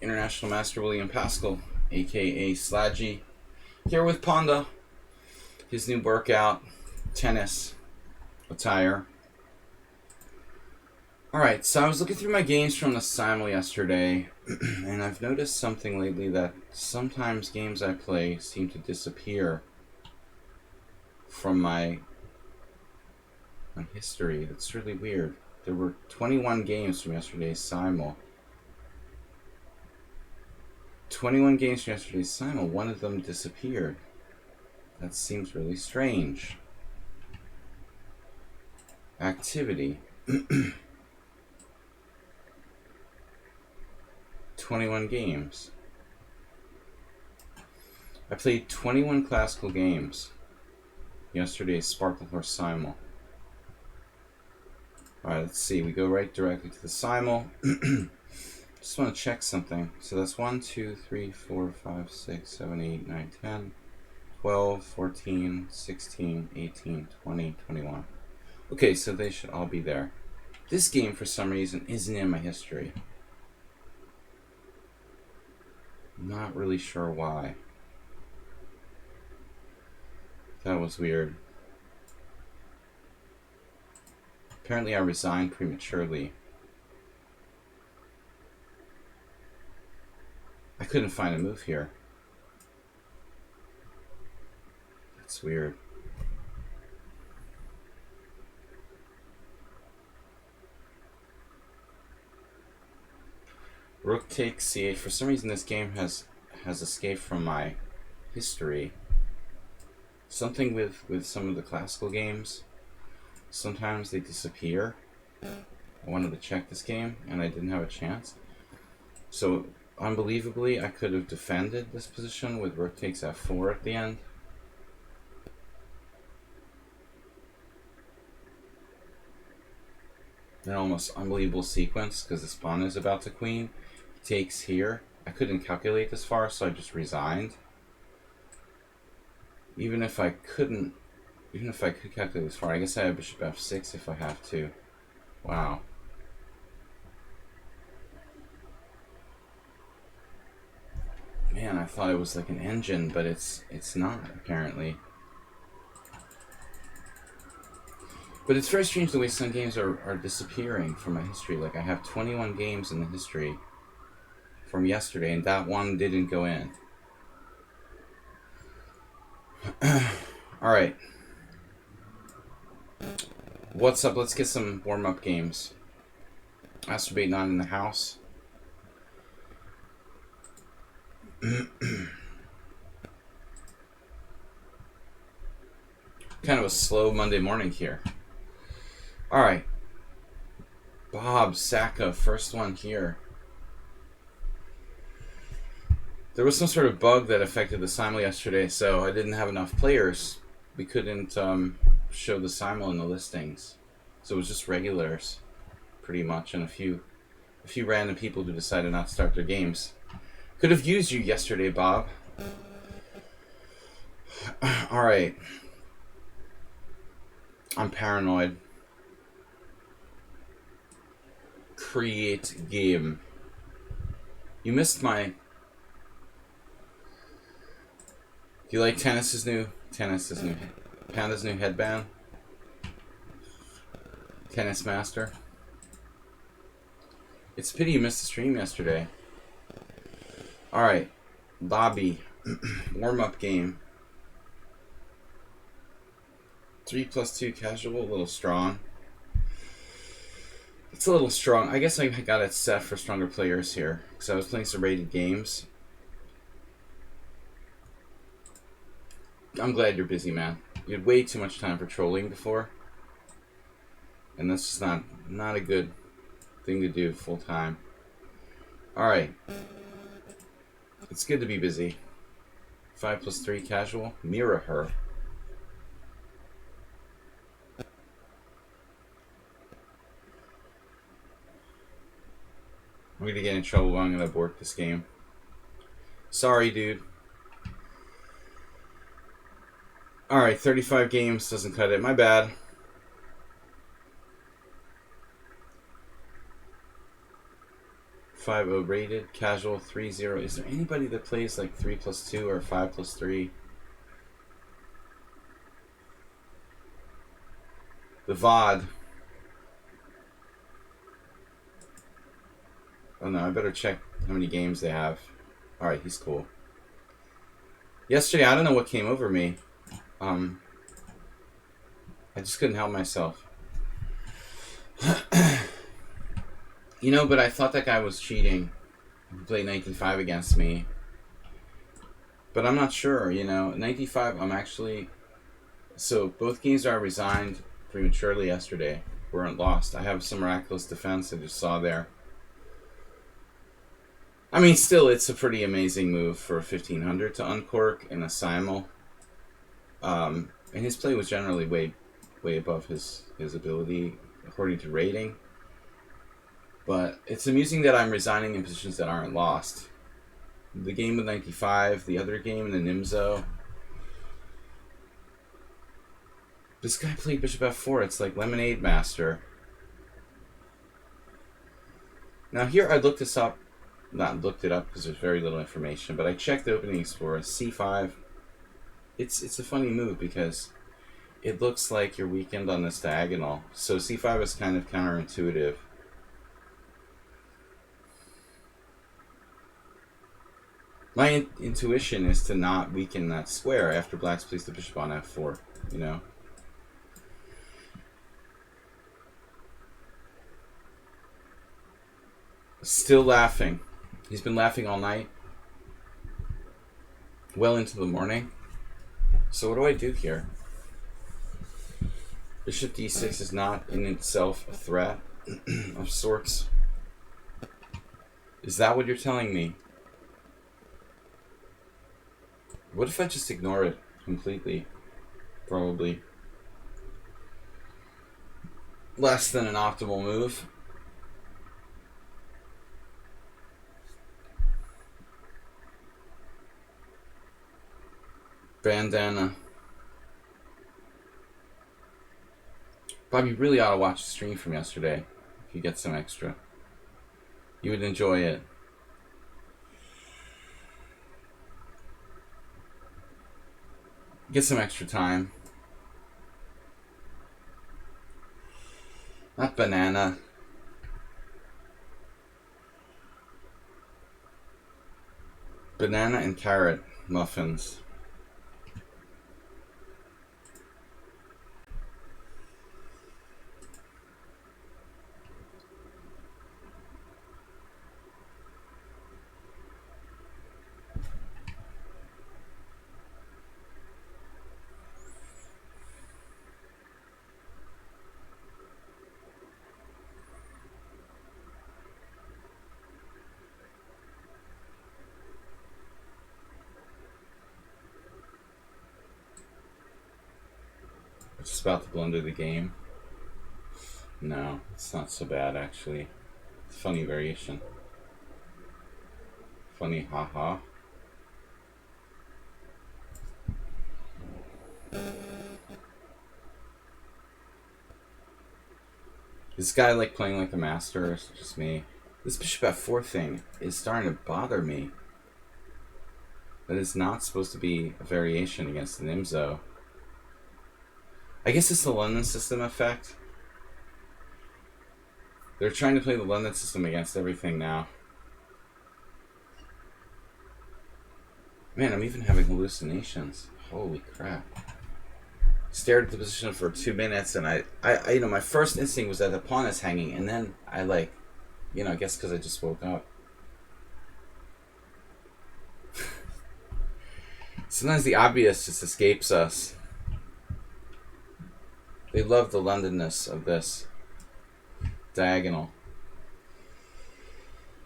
International Master William Pascal, aka Sladgie, here with Ponda, his new workout, tennis attire. Alright, so I was looking through my games from the Simul yesterday, and I've noticed something lately that sometimes games I play seem to disappear from my history. That's really weird. There were 21 games from yesterday's Simul. 21 games from yesterday's Simul. One of them disappeared. That seems really strange. Activity. 21 games. I played 21 classical games yesterday's Sparkle Horse Simul. Alright, let's see. We go right directly to the Simul. Just want to check something. So that's 1, 2, 3, 4, 5, 6, 7, 8, 9, 10, 12, 14, 16, 18, 20, 21. Okay, so they should all be there. This game, for some reason, isn't in my history. Not really sure why. That was weird. Apparently I resigned prematurely. I couldn't find a move here. That's weird. Rook takes c8. For some reason this game has escaped from my history. Something with some of the classical games. Sometimes they disappear. I wanted to check this game and I didn't have a chance. So unbelievably I could have defended this position with rook takes f4 at the end. An almost unbelievable sequence because this pawn is about to queen. He takes here. I couldn't calculate this far, so I just resigned. Even if I could calculate this far, I guess I have bishop f6 if I have to. Wow. Man, I thought it was like an engine, but it's not, apparently. But it's very strange the way some games are disappearing from my history. Like, I have 21 games in the history from yesterday, and that one didn't go in. Alright. What's up? Let's get some warm-up games. Masturbate not in the house. Kind of a slow Monday morning here. Alright. Bob Sacca, first one here. There was some sort of bug that affected the Simul yesterday, so I didn't have enough players. We couldn't show the Simul in the listings. So it was just regulars, pretty much, and a few random people who decided not to start their games. Could have used you yesterday, Bob. Alright. I'm paranoid. Create game. You missed my... Do you like Panda's new headband? Tennis Master. It's a pity you missed the stream yesterday. Alright. Lobby. Warm-up game. 3+2 casual, a little strong. It's a little strong. I guess I got it set for stronger players here, because I was playing some rated games. I'm glad you're busy, man. You had way too much time for trolling before. And that's just not a good thing to do full time. Alright. It's good to be busy. 5+3 casual. Mirror her. I'm gonna get in trouble when I'm gonna abort this game. Sorry, dude. Alright, 35 games doesn't cut it. My bad. 5-0 rated, casual 3-0. Is there anybody that plays like 3+2 or 5+3? The VOD. Oh no, I better check how many games they have. Alright, he's cool. Yesterday, I don't know what came over me. I just couldn't help myself. You know, but I thought that guy was cheating. He played 19-5 against me. But I'm not sure, you know. 19-5, I'm actually... So, both games I resigned prematurely yesterday weren't lost. I have some miraculous defense I just saw there. I mean, still, it's a pretty amazing move for a 1500 to uncork in a simul. And his play was generally way above his ability, according to rating. But it's amusing that I'm resigning in positions that aren't lost. The game with 95, the other game in the Nimzo. This guy played Bishop F4. It's like Lemonade Master. Now here I looked this up. Not looked it up because there's very little information, but I checked the openings for C5. It's a funny move because it looks like you're weakened on this diagonal. So C5 is kind of counterintuitive. My intuition is to not weaken that square after black's placed the bishop on F4, you know? Still laughing. He's been laughing all night. Well into the morning. So what do I do here? Bishop d6 is not in itself a threat of sorts. Is that what you're telling me? What if I just ignore it completely? Probably less than an optimal move. Bandana. Bob, you really ought to watch the stream from yesterday if you get some extra. You would enjoy it. Get some extra time. Not banana. Banana and carrot muffins. Just about to blunder the game. No, it's not so bad actually. It's a funny variation. Funny haha. This guy like playing like a master, or is it just me? This bishop f4 thing is starting to bother me. That is not supposed to be a variation against the Nimzo. I guess it's the London system effect. They're trying to play the London system against everything now. Man, I'm even having hallucinations. Holy crap. Stared at the position for 2 minutes and I you know, my first instinct was that the pawn is hanging, and then I like, you know, I guess because I just woke up. Sometimes the obvious just escapes us. They love the Londonness of this diagonal.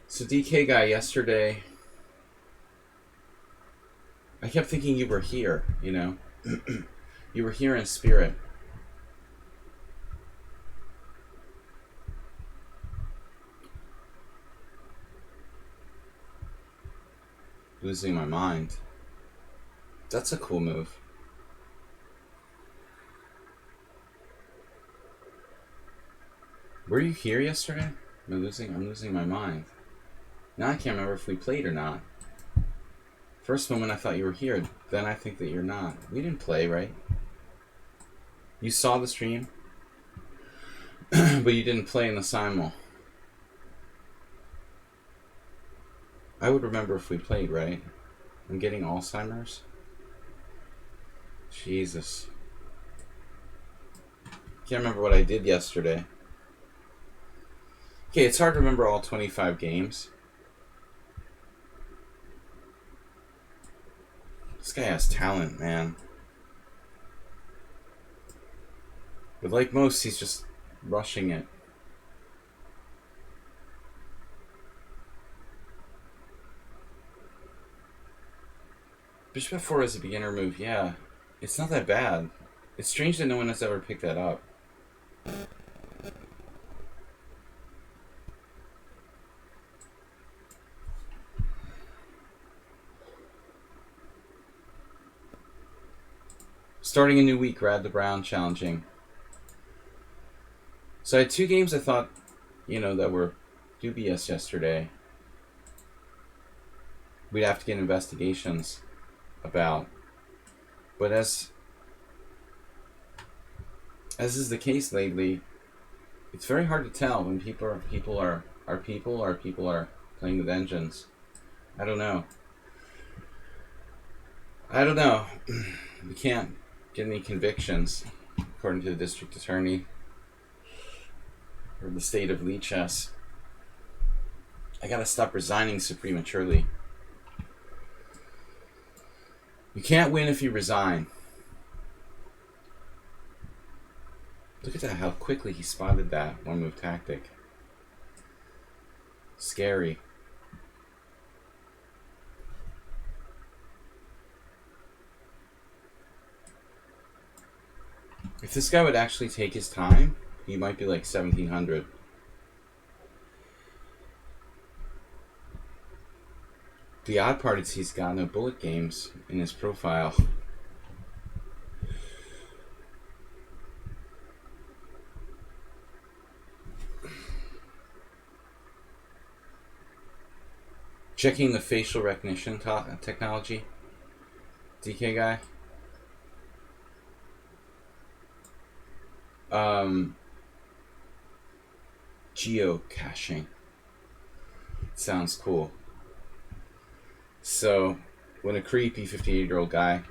So DK guy yesterday, I kept thinking you were here, you know. You were here in spirit. Losing my mind. That's a cool move. Were you here yesterday? I'm losing my mind. Now I can't remember if we played or not. First moment I thought you were here, then I think that you're not. We didn't play, right? You saw the stream, but you didn't play in the simul. I would remember if we played, right? I'm getting Alzheimer's. Jesus. Can't remember what I did yesterday. Okay, it's hard to remember all 25 games. This guy has talent, man. But like most, he's just rushing it. Bishop f4 is a beginner move, yeah. It's not that bad. It's strange that no one has ever picked that up. Starting a new week, Rad the Brown challenging. So I had 2 games I thought, you know, that were dubious yesterday. We'd have to get investigations about. But as is the case lately, it's very hard to tell when people are playing with engines. I don't know. We can't get any convictions, according to the district attorney, or the state of lichess. I gotta stop resigning so prematurely. You can't win if you resign. Look at that, how quickly he spotted that one move tactic. Scary. If this guy would actually take his time, he might be like 1700. The odd part is he's got no bullet games in his profile. Checking the facial recognition technology. DK guy. Geocaching. Sounds cool. So, when a creepy 58-year-old guy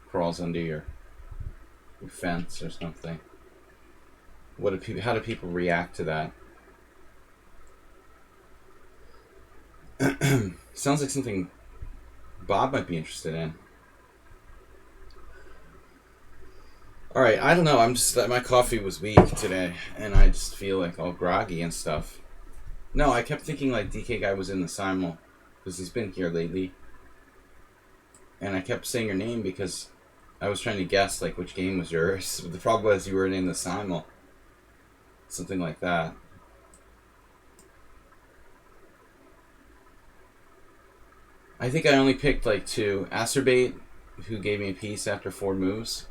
crawls under your fence or something, how do people react to that? Sounds like something Bob might be interested in. Alright, I don't know. My coffee was weak today, and I just feel like all groggy and stuff. No, I kept thinking like DK guy was in the simul, because he's been here lately. And I kept saying your name because I was trying to guess like which game was yours. But the problem was you were in the simul. Something like that. I think I only picked like 2. Acerbate, who gave me a piece after 4 moves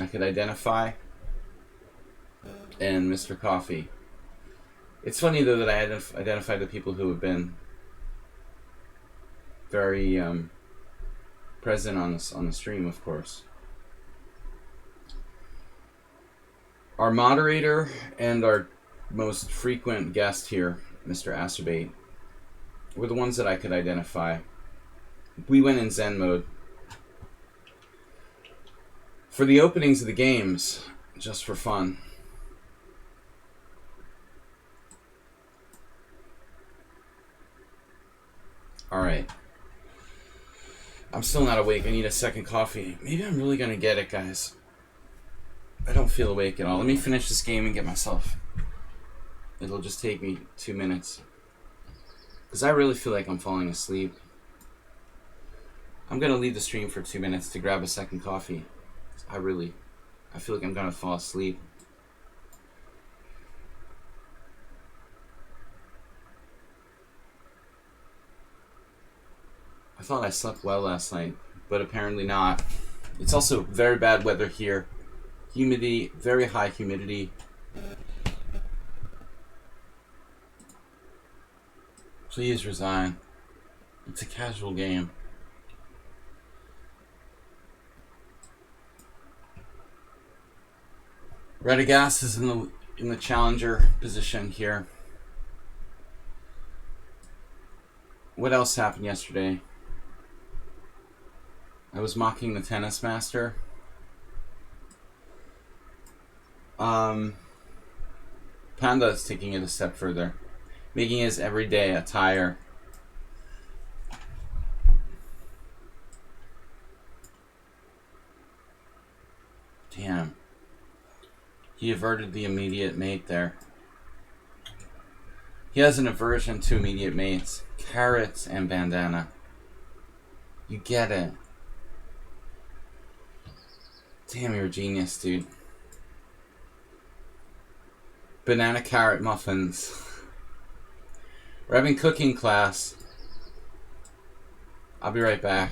I could identify, and Mr. Coffee. It's funny though that I identified the people who have been very present on the stream, of course. Our moderator and our most frequent guest here, Mr. Acerbate, were the ones that I could identify. We went in Zen mode. For the openings of the games, just for fun. Alright. I'm still not awake. I need a second coffee. Maybe I'm really going to get it, guys. I don't feel awake at all. Let me finish this game and get myself... It'll just take me 2 minutes. Because I really feel like I'm falling asleep. I'm going to leave the stream for 2 minutes to grab a second coffee. I feel like I'm going to fall asleep. I thought I slept well last night, but apparently not. It's also very bad weather here. Humidity, very high humidity. Please resign. It's a casual game. Radagast is in the challenger position here. What else happened yesterday? I was mocking the tennis master. Panda is taking it a step further, making his everyday attire damn. He averted the immediate mate there. He has an aversion to immediate mates. Carrots and bandana. You get it. Damn, you're a genius, dude. Banana carrot muffins. We're having cooking class. I'll be right back.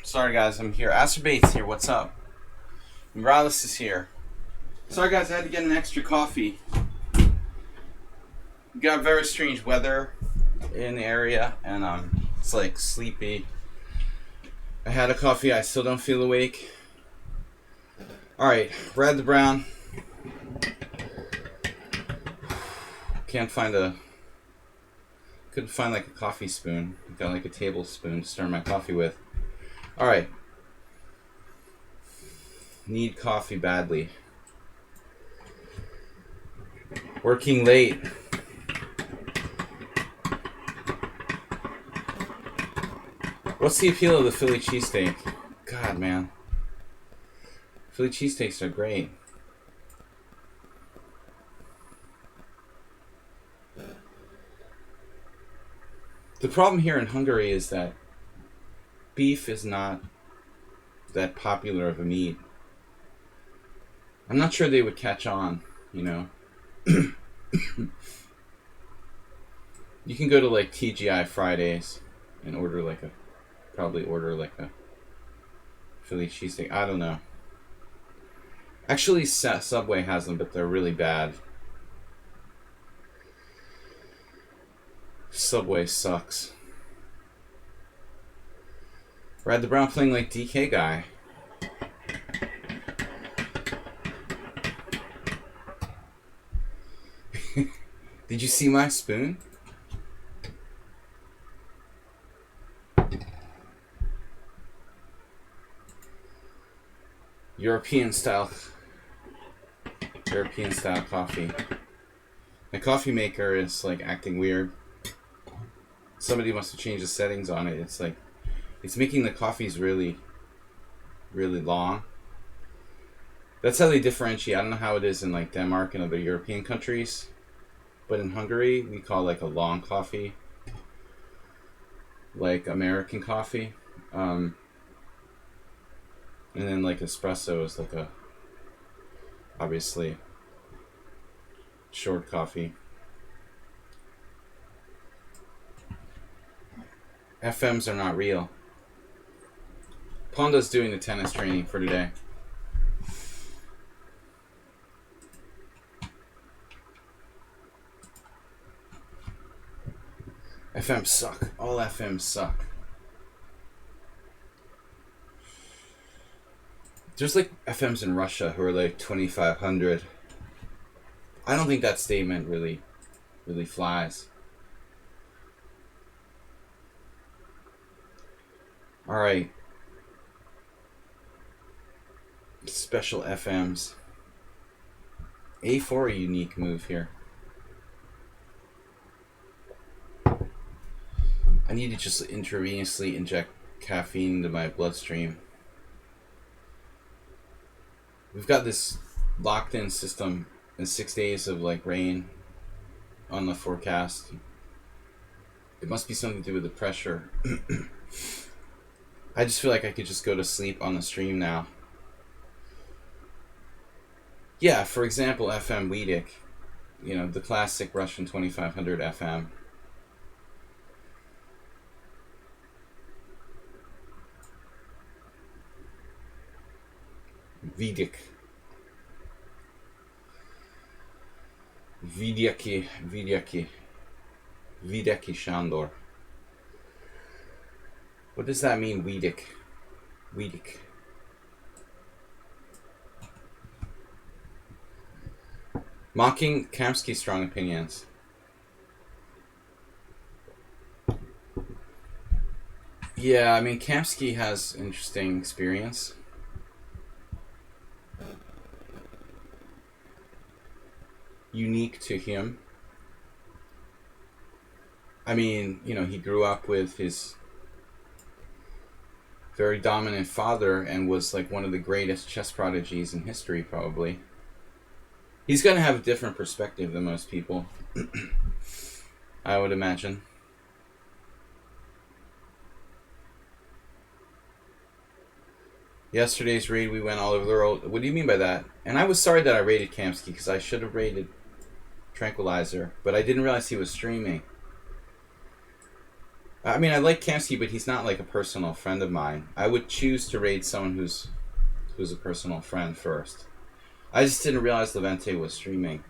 Sorry guys, I'm here. Acerbate's here, what's up? Morales is here. Sorry guys, I had to get an extra coffee. We got very strange weather in the area, and it's like sleepy. I had a coffee, I still don't feel awake. Alright, red to brown. Couldn't find like a coffee spoon. Got like a tablespoon to stir my coffee with. Alright. Need coffee badly. Working late. What's the appeal of the Philly cheesesteak? God, man. Philly cheesesteaks are great. The problem here in Hungary is that beef is not that popular of a meat. I'm not sure they would catch on, you know. You can go to like TGI Fridays and probably order like a Philly cheesesteak. I don't know. Actually, Subway has them, but they're really bad. Subway sucks. Rad the Brown playing like DK guy. Did you see my spoon? European style coffee. My coffee maker is like acting weird. Somebody must have changed the settings on it. It's like it's making the coffees really, really long. That's how they differentiate. I don't know how it is in like Denmark and other European countries, but in Hungary we call like a long coffee like American coffee, and then like espresso is like a obviously short coffee. FMs are not real. Ponda's doing the tennis training for today. FMs suck. All FMs suck. There's like FMs in Russia who are like 2,500. I don't think that statement really flies. All right. Special FMs. A4 a unique move here. I need to just intravenously inject caffeine into my bloodstream. We've got this locked in system and 6 days of like rain on the forecast. It must be something to do with the pressure. I just feel like I could just go to sleep on the stream now. Yeah, for example, FM Wiedek, you know, the classic Russian 2500 FM. Wiedek. Wiedeki Shandor. What does that mean, Wiedek? Wiedek. Mocking Kamsky's strong opinions. Yeah, I mean, Kamsky has interesting experience. Unique to him. I mean, you know, he grew up with his very dominant father and was like one of the greatest chess prodigies in history, probably. He's going to have a different perspective than most people, I would imagine. Yesterday's raid, we went all over the world. What do you mean by that? And I was sorry that I raided Kamsky, because I should have raided Tranquilizer, but I didn't realize he was streaming. I mean, I like Kamsky, but he's not like a personal friend of mine. I would choose to raid someone who's a personal friend first. I just didn't realize Levente was streaming.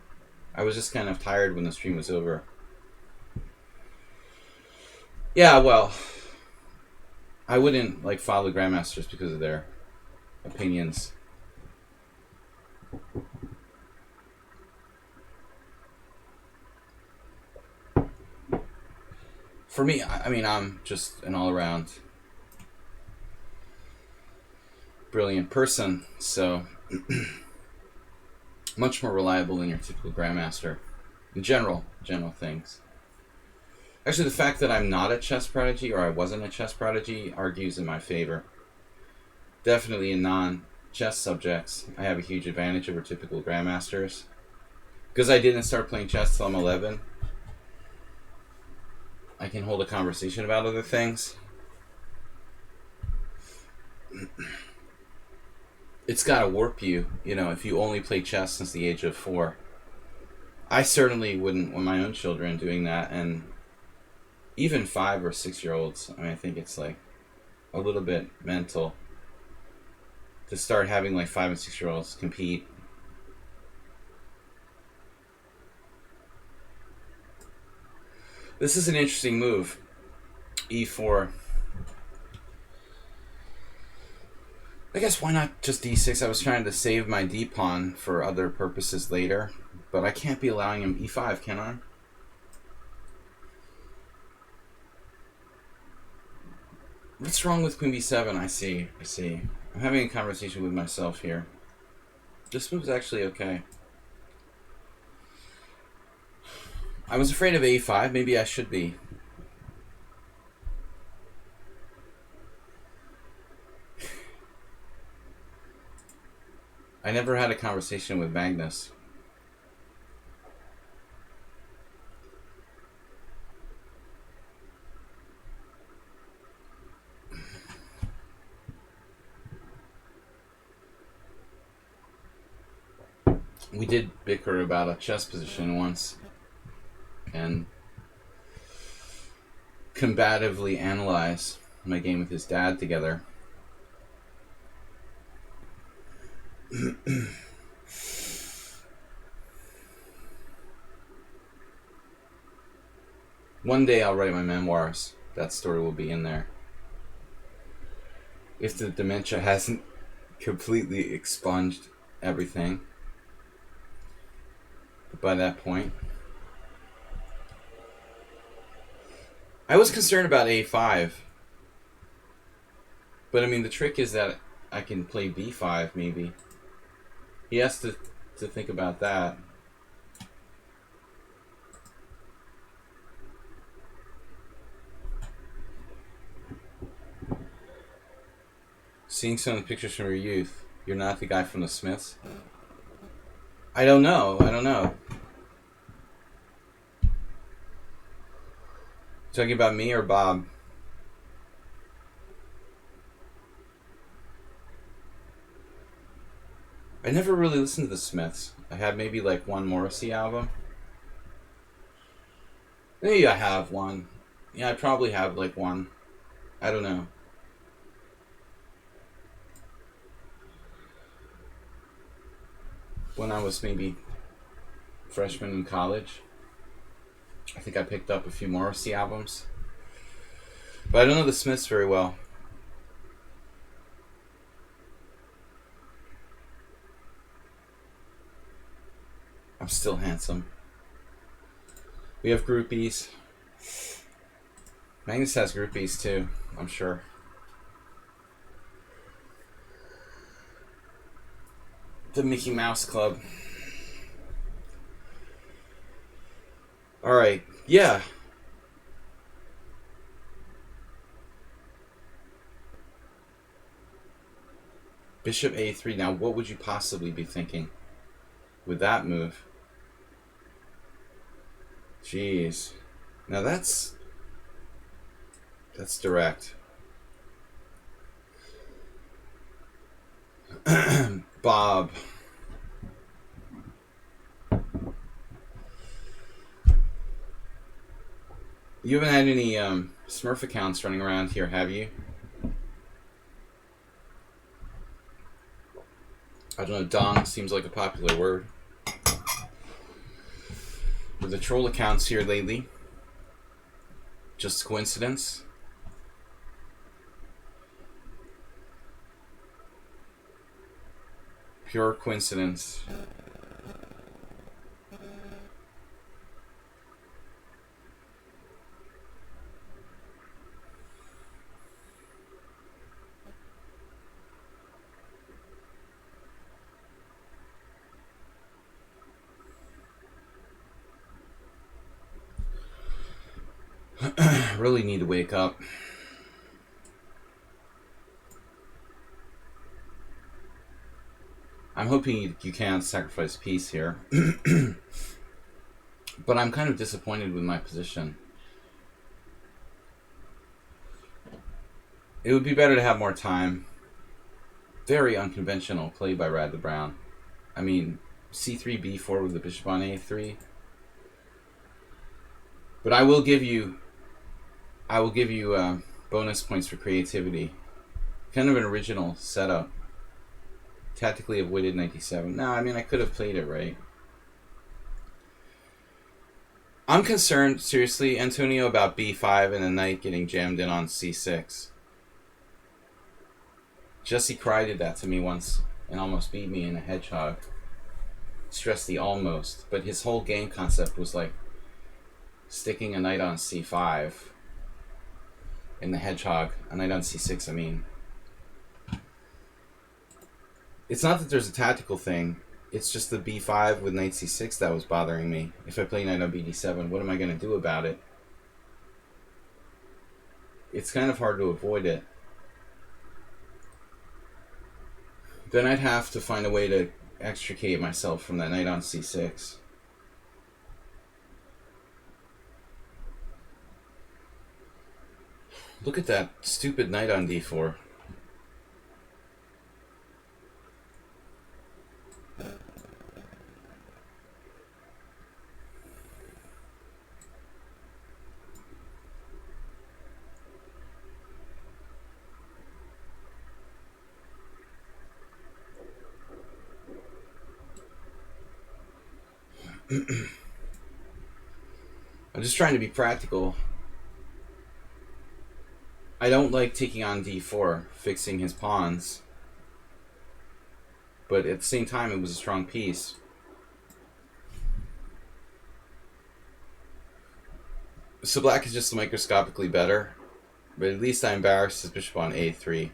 I was just kind of tired when the stream was over. Yeah, well, I wouldn't like follow the Grandmasters because of their opinions. For me, I mean, I'm just an all-around brilliant person, so much more reliable than your typical Grandmaster. In general things. Actually, the fact that I'm not a chess prodigy, or I wasn't a chess prodigy, argues in my favor. Definitely in non-chess subjects, I have a huge advantage over typical Grandmasters. Because I didn't start playing chess till I'm 11, I can hold a conversation about other things. It's gotta warp you, you know, if you only play chess since the age of 4. I certainly wouldn't want my own children doing that, and even 5 or 6 year olds. I mean, I think it's like a little bit mental to start having like 5 and 6 year olds compete. This is an interesting move. E4. I guess why not just d6? I was trying to save my d-pawn for other purposes later, but I can't be allowing him e5, can I? What's wrong with queen b7? I see. I'm having a conversation with myself here. This move's actually okay. I was afraid of a5. Maybe I should be. I never had a conversation with Magnus. We did bicker about a chess position once and combatively analyze my game with his dad together. One day I'll write my memoirs. That story will be in there. If the dementia hasn't completely expunged everything by that point. I was concerned about a5. But I mean, the trick is that I can play b5 maybe. He has to think about that. Seeing some of the pictures from your youth. You're not the guy from the Smiths? I don't know. Talking about me or Bob? I never really listened to the Smiths. I had maybe like one Morrissey album. Maybe I have one. Yeah, I probably have like one. I don't know. When I was maybe freshman in college, I think I picked up a few Morrissey albums. But I don't know the Smiths very well. I'm still handsome. We have groupies. Magnus has groupies too, I'm sure. The Mickey Mouse Club. Alright, yeah. Bishop a3. Now, what would you possibly be thinking with that move? Jeez. Now that's direct. Bob. You haven't had any Smurf accounts running around here, have you? I don't know, dong seems like a popular word. With the troll accounts here lately. Just coincidence? Pure coincidence. Really need to wake up. I'm hoping you can't sacrifice peace here. But I'm kind of disappointed with my position. It would be better to have more time. Very unconventional play by Rad the Brown. I mean, c3, b4 with the bishop on a3. But I will give you bonus points for creativity. Kind of an original setup. Tactically avoided 97. 7. No, I mean, I could have played it right. I'm concerned, seriously, Antonio, about b5 and the knight getting jammed in on c6. Jesse Cry did that to me once and almost beat me in a hedgehog. Stress the almost, but his whole game concept was like sticking a knight on c5 in the hedgehog, a knight on c6, I mean. It's not that there's a tactical thing, it's just the b5 with knight c6 that was bothering me. If I play knight on bd7, what am I going to do about it? It's kind of hard to avoid it. Then I'd have to find a way to extricate myself from that knight on c6. Look at that stupid knight on d4. I'm just trying to be practical. I don't like taking on d4, fixing his pawns. But at the same time, it was a strong piece. So black is just microscopically better. But at least I embarrassed his bishop on a3.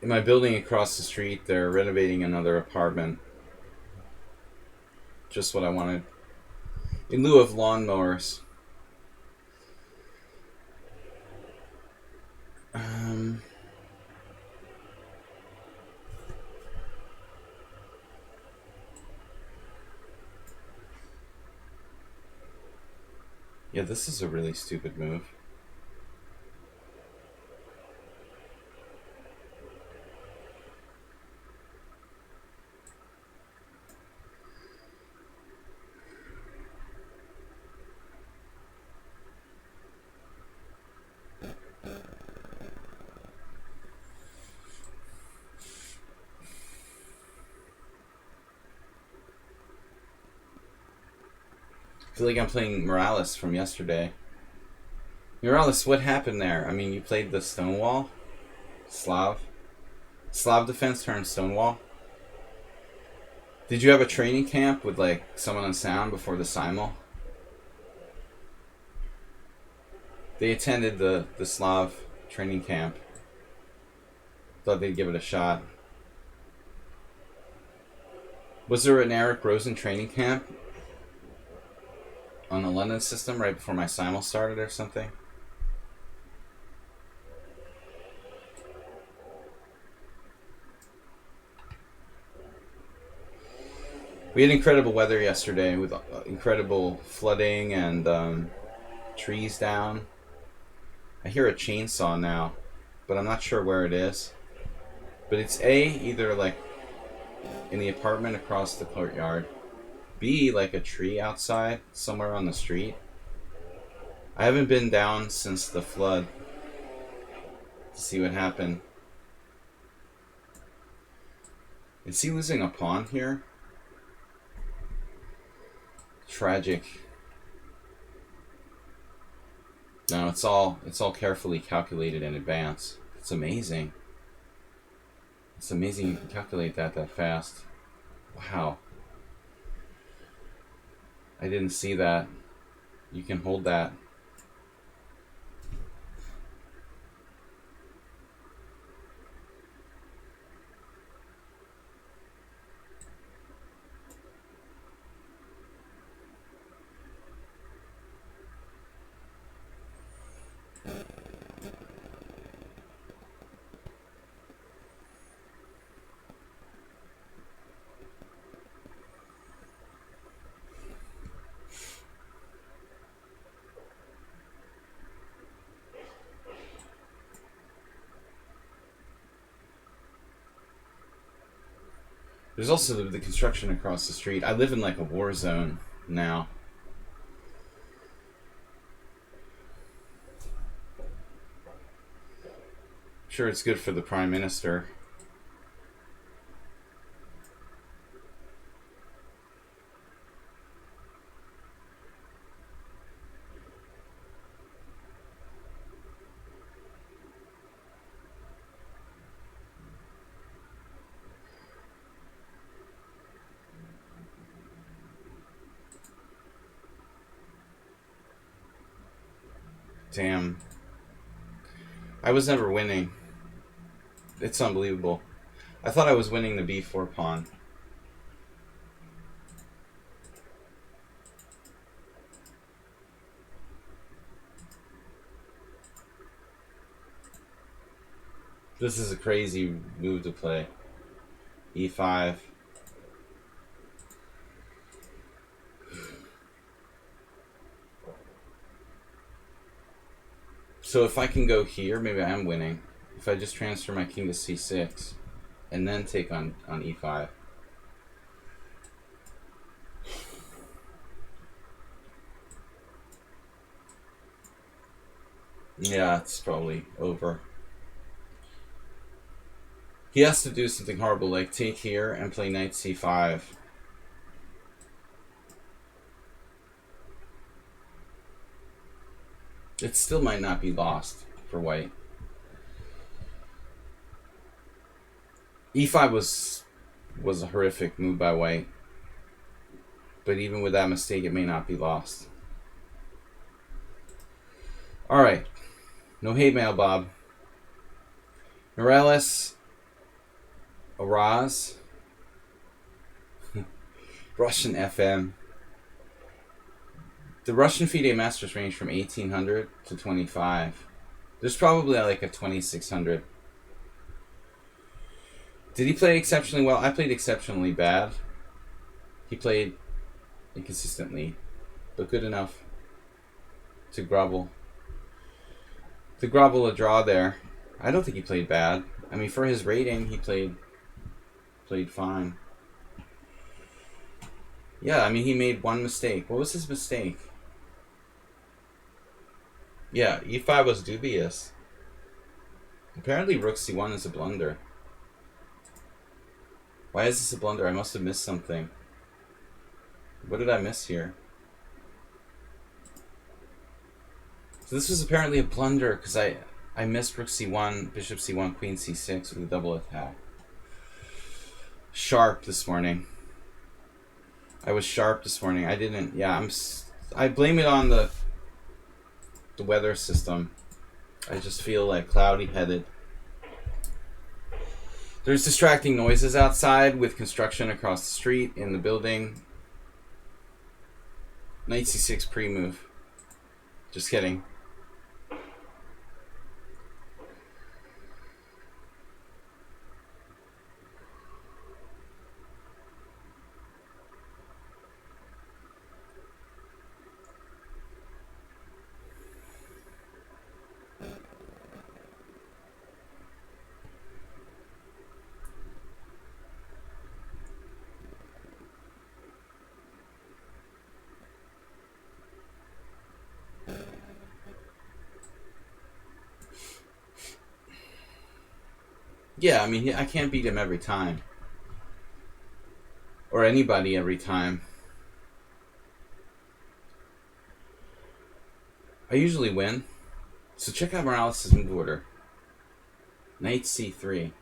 In my building across the street, they're renovating another apartment. Just what I wanted. In lieu of lawnmowers. Yeah, this is a really stupid move. I feel like I'm playing Morales from yesterday. Morales, what happened there? I mean, you played the Stonewall? Slav defense turned Stonewall? Did you have a training camp with like someone on sound before the simul? They attended the Slav training camp. Thought they'd give it a shot. Was there an Eric Rosen training camp on the London system right before my simul started or something? We had incredible weather yesterday with incredible flooding and trees down. I hear a chainsaw now, but I'm not sure where it is. But it's either like in the apartment across the courtyard, B, like a tree outside somewhere on the street. I haven't been down since the flood to see what happened. Is he losing a pawn here? Tragic. No, it's all carefully calculated in advance. It's amazing. It's amazing you can calculate that fast. Wow. I didn't see that. You can hold that. There's also the construction across the street. I live in like a war zone now. Sure, it's good for the Prime Minister. Damn. I was never winning. It's unbelievable. I thought I was winning the b4 pawn. This is a crazy move to play. e5. So if I can go here, maybe I am winning. If I just transfer my king to c6 and then take on e5. Yeah, it's probably over. He has to do something horrible, like take here and play knight c5. It still might not be lost for white. e5 was a horrific move by white. But even with that mistake, it may not be lost. Alright. No hate mail, Bob. Morales. Araz. Russian FM. The Russian FIDE Masters range from 1800 to 25. There's probably like a 2600. Did he play exceptionally well? I played exceptionally bad. He played inconsistently, but good enough to grovel. To grovel a draw there. I don't think he played bad. I mean, for his rating, he played fine. Yeah, I mean, he made one mistake. What was his mistake? Yeah, e5 was dubious. Apparently, rook c1 is a blunder. Why is this a blunder? I must have missed something. What did I miss here? So this was apparently a blunder because I missed rook c1, bishop c1, queen c6 with a double attack. Sharp this morning. I was sharp this morning. I didn't. Yeah, I blame it on the weather system. I just feel like cloudy-headed. There's distracting noises outside with construction across the street in the building. Knight c6 pre-move. Just kidding. Yeah, I mean, I can't beat him every time. Or anybody every time. I usually win. So check out Morales' move order. Knight c3.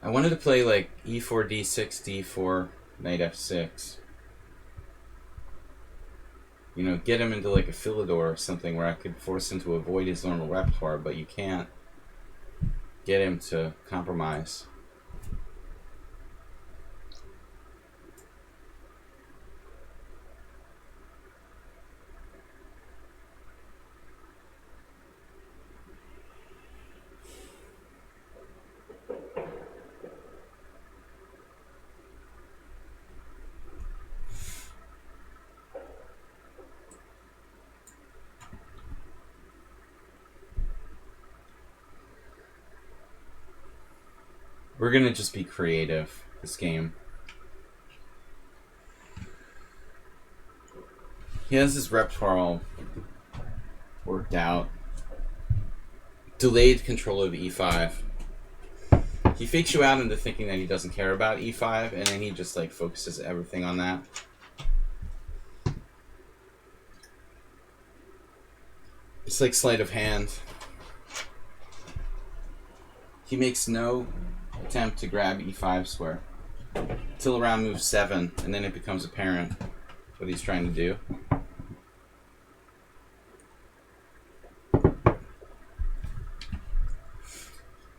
I wanted to play like e4, d6, d4, knight f6. You know, get him into like a Philidor or something where I could force him to avoid his normal repertoire, but you can't get him to compromise. We're gonna just be creative this game. He has his repertoire all worked out. Delayed control of e5. He fakes you out into thinking that he doesn't care about e5, and then he just like focuses everything on that. It's like sleight of hand. He makes no attempt to grab e5 square till around move 7, and then it becomes apparent what he's trying to do.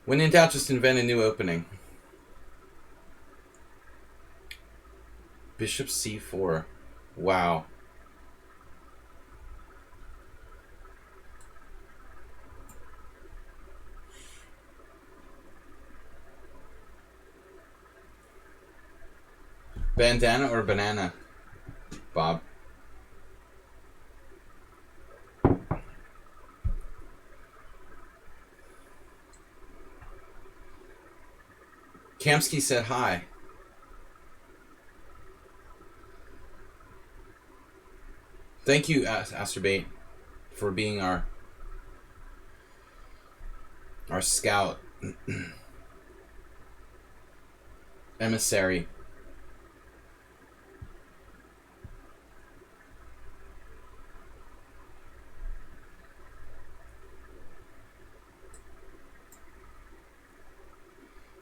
When in doubt, just invent a new opening. Bishop c4. Wow. Bandana or banana, Bob? Kamsky said hi. Thank you, Asterbait, for being our scout emissary.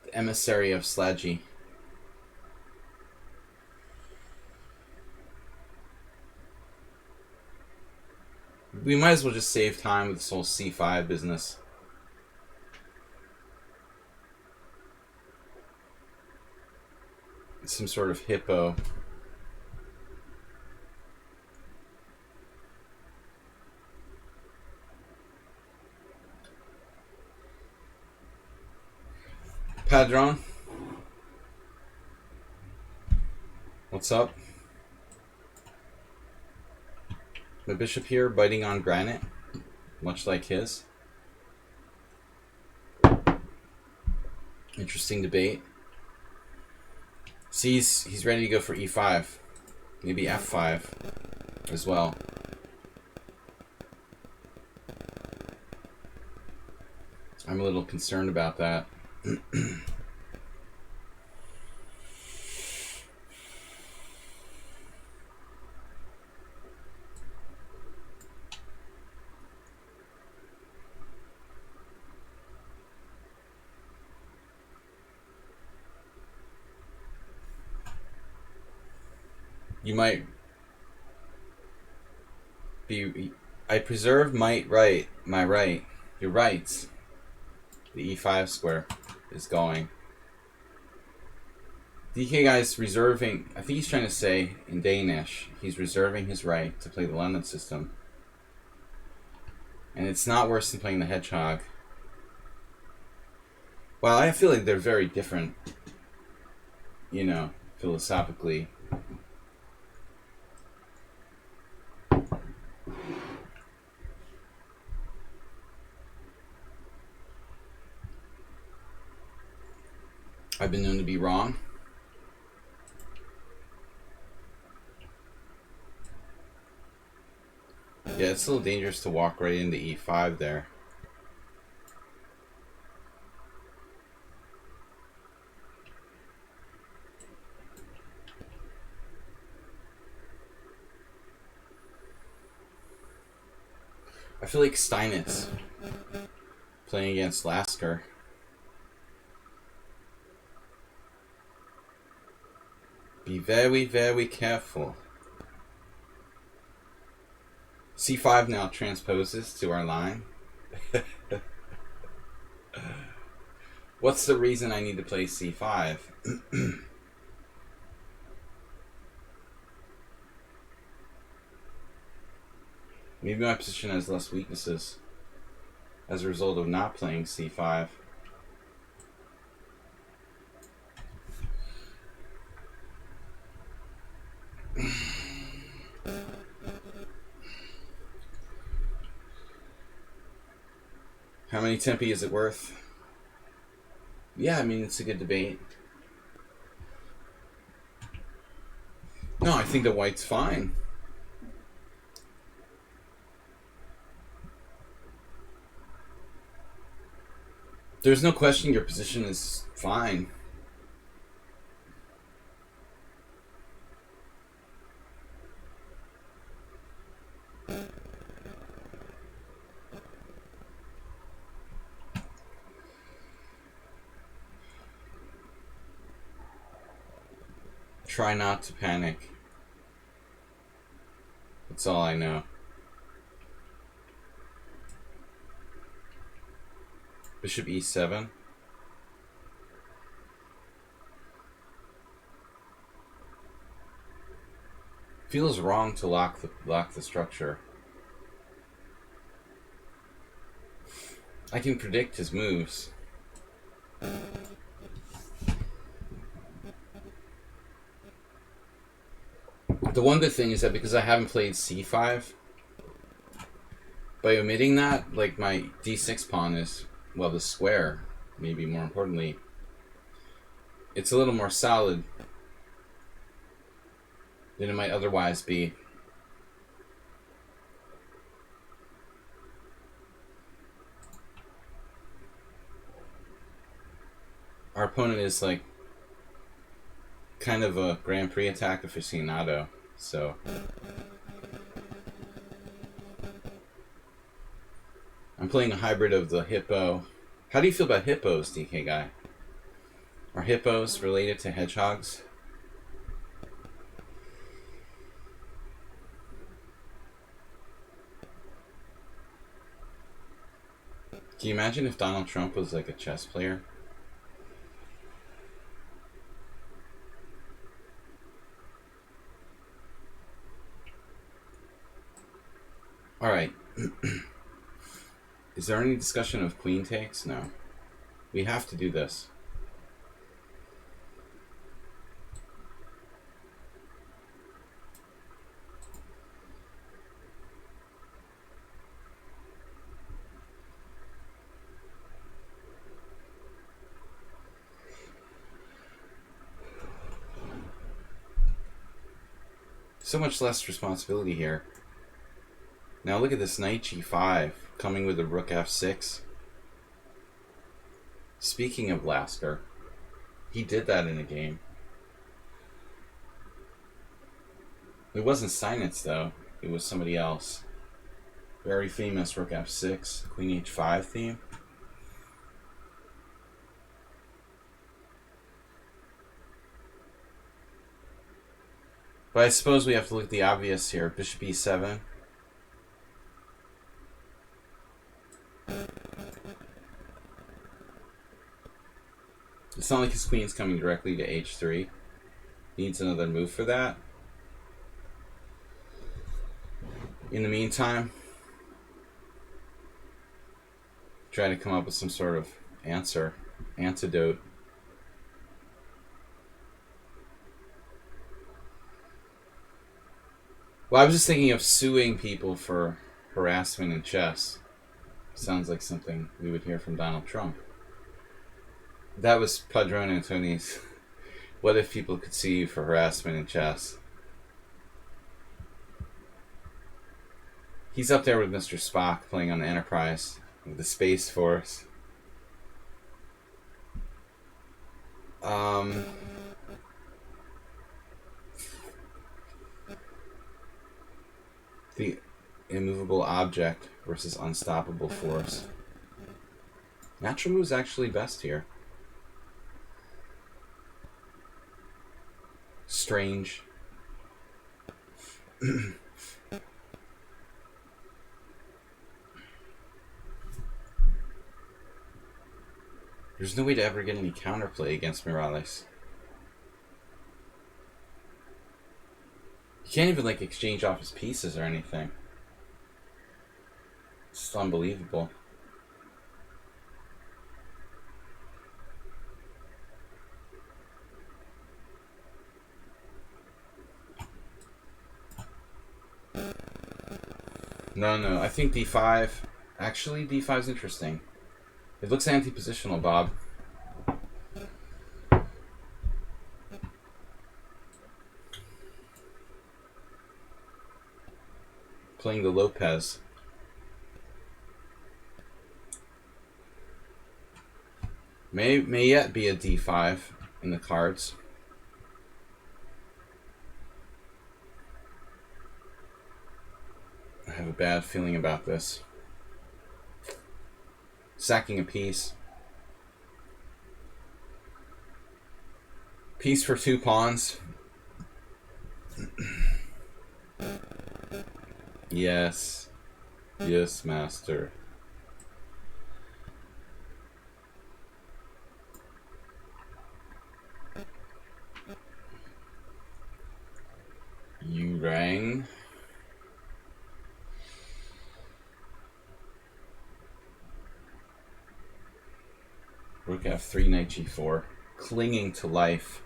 The emissary of Sladgie. We might as well just save time with this whole c5 business. It's some sort of hippo. Padron? What's up? The bishop here biting on granite, much like his. Interesting debate. See, he's ready to go for e5. Maybe f5 as well. I'm a little concerned about that. You might be... I preserve my right. Your rights. The e5 square is going. DK guy's reserving... I think he's trying to say, in Danish, he's reserving his right to play the London system. And it's not worse than playing the Hedgehog. Well, I feel like they're very different, you know, philosophically. I've been known to be wrong. Yeah, it's a little dangerous to walk right into e5 there. I feel like Steinitz playing against Lasker. Be very, very careful. C5 now transposes to our line. What's the reason I need to play C5? Maybe my position has less weaknesses as a result of not playing C5. How many tempi is it worth? Yeah, I mean, it's a good debate. No, I think that white's fine. There's no question your position is fine. Try not to panic. That's all I know. Bishop e7. Feels wrong to lock the structure. I can predict his moves. The one good thing is that because I haven't played c5, by omitting that, like my d6 pawn is, well, the square, maybe more importantly, it's a little more solid than it might otherwise be. Our opponent is like kind of a Grand Prix attack aficionado, so I'm playing a hybrid of the hippo. How do you feel about hippos, DK guy? Are hippos related to hedgehogs? Can you imagine if Donald Trump was like a chess player? All right. Is there any discussion of queen takes? No. We have to do this. So much less responsibility here. Now look at this knight g5 coming with a rook f6. Speaking of Lasker, he did that in a game. It wasn't Steinitz though, it was somebody else. Very famous rook f6, queen h5 theme. But I suppose we have to look at the obvious here. Bishop e7. It's not like his queen's coming directly to h3. He needs another move for that. In the meantime, try to come up with some sort of antidote. Well, I was just thinking of suing people for harassment in chess. Sounds like something we would hear from Donald Trump. That was Padron Antoni's. What if people could sue you for harassment in chess? He's up there with Mr. Spock playing on the Enterprise with the Space Force. The immovable object versus unstoppable force. Natural move is actually best here. Strange. There's no way to ever get any counterplay against Morales. You can't even like exchange off his pieces or anything. It's just unbelievable. No, I think d5. Actually, d5 is interesting. It looks anti-positional, Bob. Playing the Lopez. May yet be a d5 in the cards. I have a bad feeling about this. Sacking a piece. Piece for 2 pawns. Yes. Yes, master. You rang. Rook f3, knight g4. Clinging to life.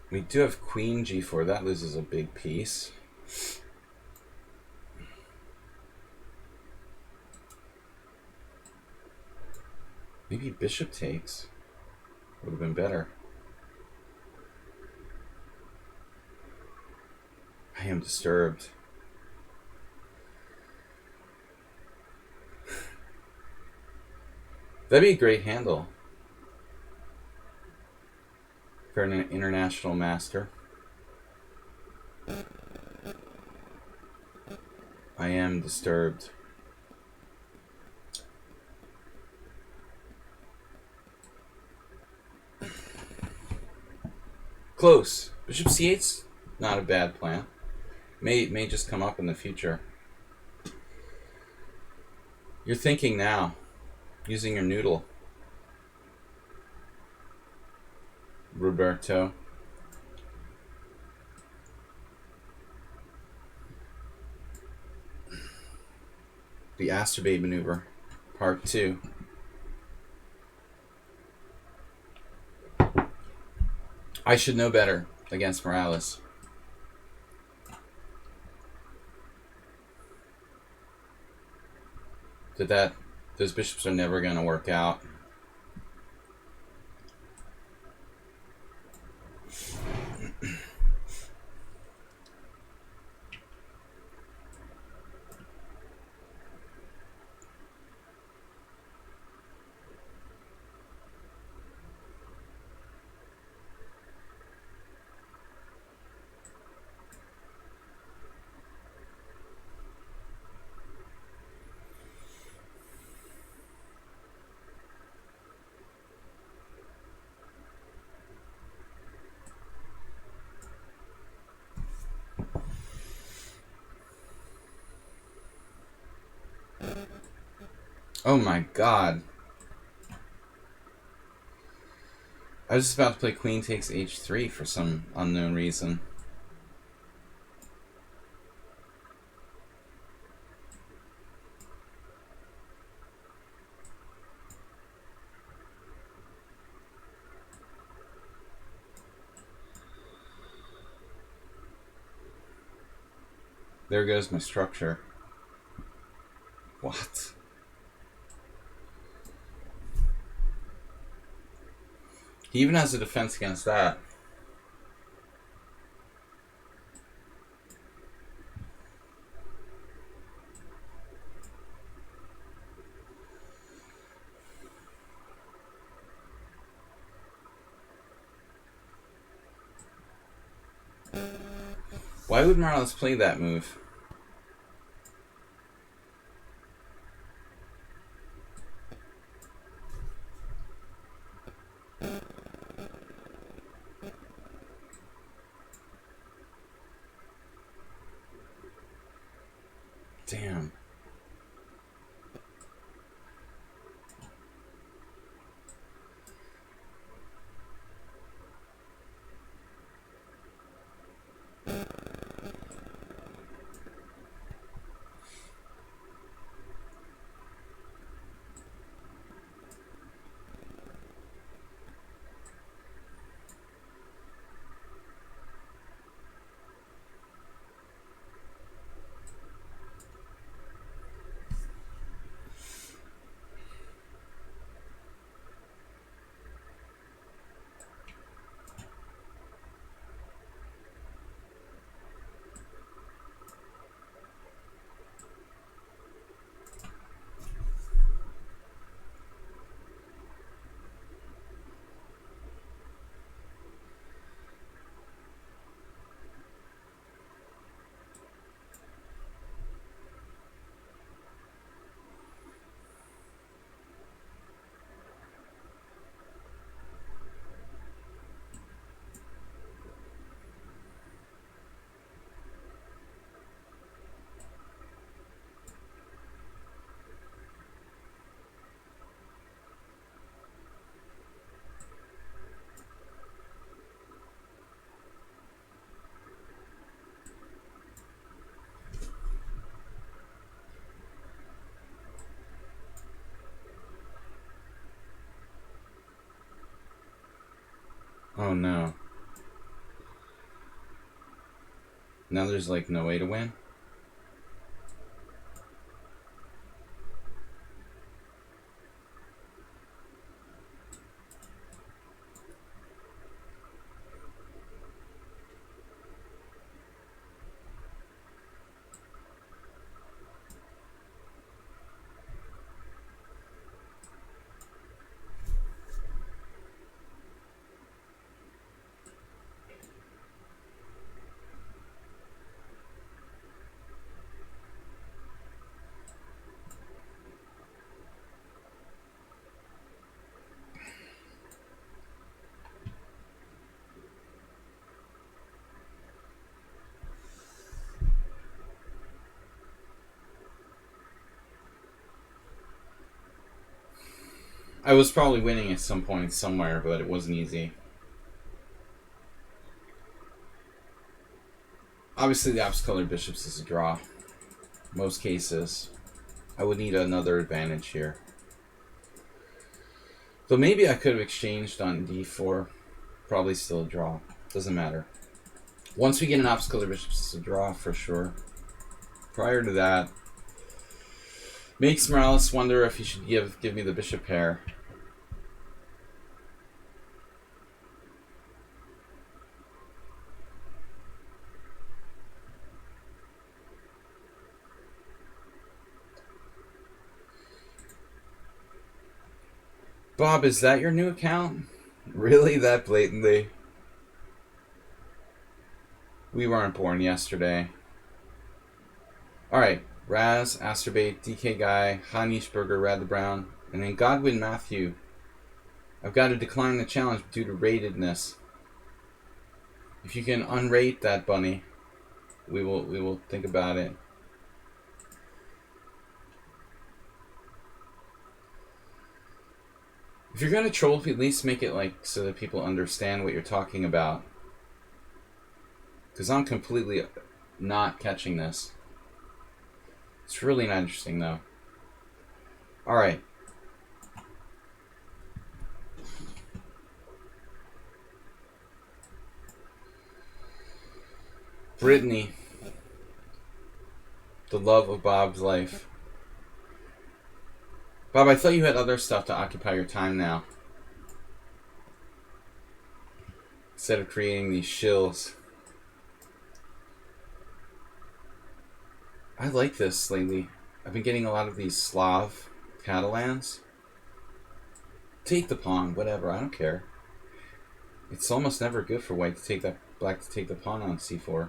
We do have queen g4. That loses a big piece. Maybe bishop takes. Would have been better. I am disturbed. That'd be a great handle for an international master. I am disturbed. Close. Bishop c8's not a bad plan. May just come up in the future. You're thinking now, using your noodle, Roberto. The Asterbate Maneuver, Part 2. I should know better against Morales. Those bishops are never going to work out. Oh my god. I was just about to play queen takes h3 for some unknown reason. There goes my structure. What? He even has a defense against that. Why would Morales play that move? Damn. Oh no. Now there's like no way to win. I was probably winning at some point somewhere, but it wasn't easy. Obviously, the opposite colored bishops is a draw. Most cases. I would need another advantage here. Though maybe I could have exchanged on d4. Probably still a draw. Doesn't matter. Once we get an opposite colored bishop, it's a draw for sure. Prior to that, makes Morales wonder if he should give me the bishop pair. Bob, is that your new account? Really? That blatantly? We weren't born yesterday. Alright. Raz, Asterbate, DK Guy, Hanishberger, Rad the Brown, and then Godwin Matthew. I've got to decline the challenge due to ratedness. If you can unrate that bunny, we will think about it. If you're going to troll, at least make it like so that people understand what you're talking about. Because I'm completely not catching this. It's really not interesting, though. Alright. Brittany. The love of Bob's life. Bob, I thought you had other stuff to occupy your time now. Instead of creating these shills. I like this lately. I've been getting a lot of these Slav Catalans. Take the pawn, whatever, I don't care. It's almost never good for white to take that black to take the pawn on c4.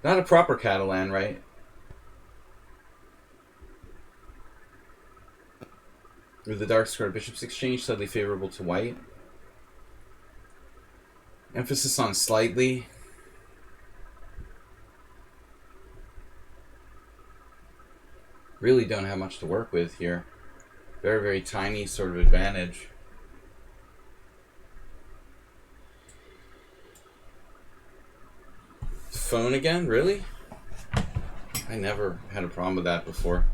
Not a proper Catalan, right? With the dark square bishop's exchange, slightly favorable to white. Emphasis on slightly. Really don't have much to work with here. Very, very tiny sort of advantage. Phone again? Really? I never had a problem with that before.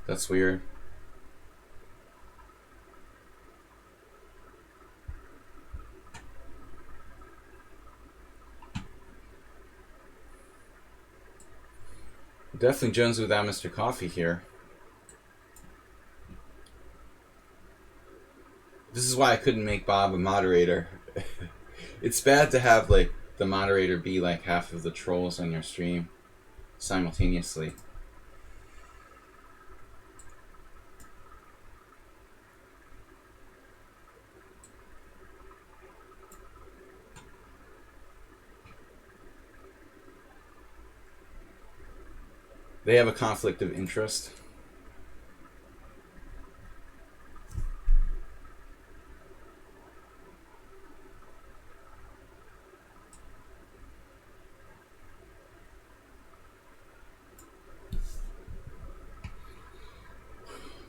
That's weird. Definitely Jones without Mr. Coffee here. This is why I couldn't make Bob a moderator. It's bad to have like the moderator be like half of the trolls on your stream simultaneously. They have a conflict of interest.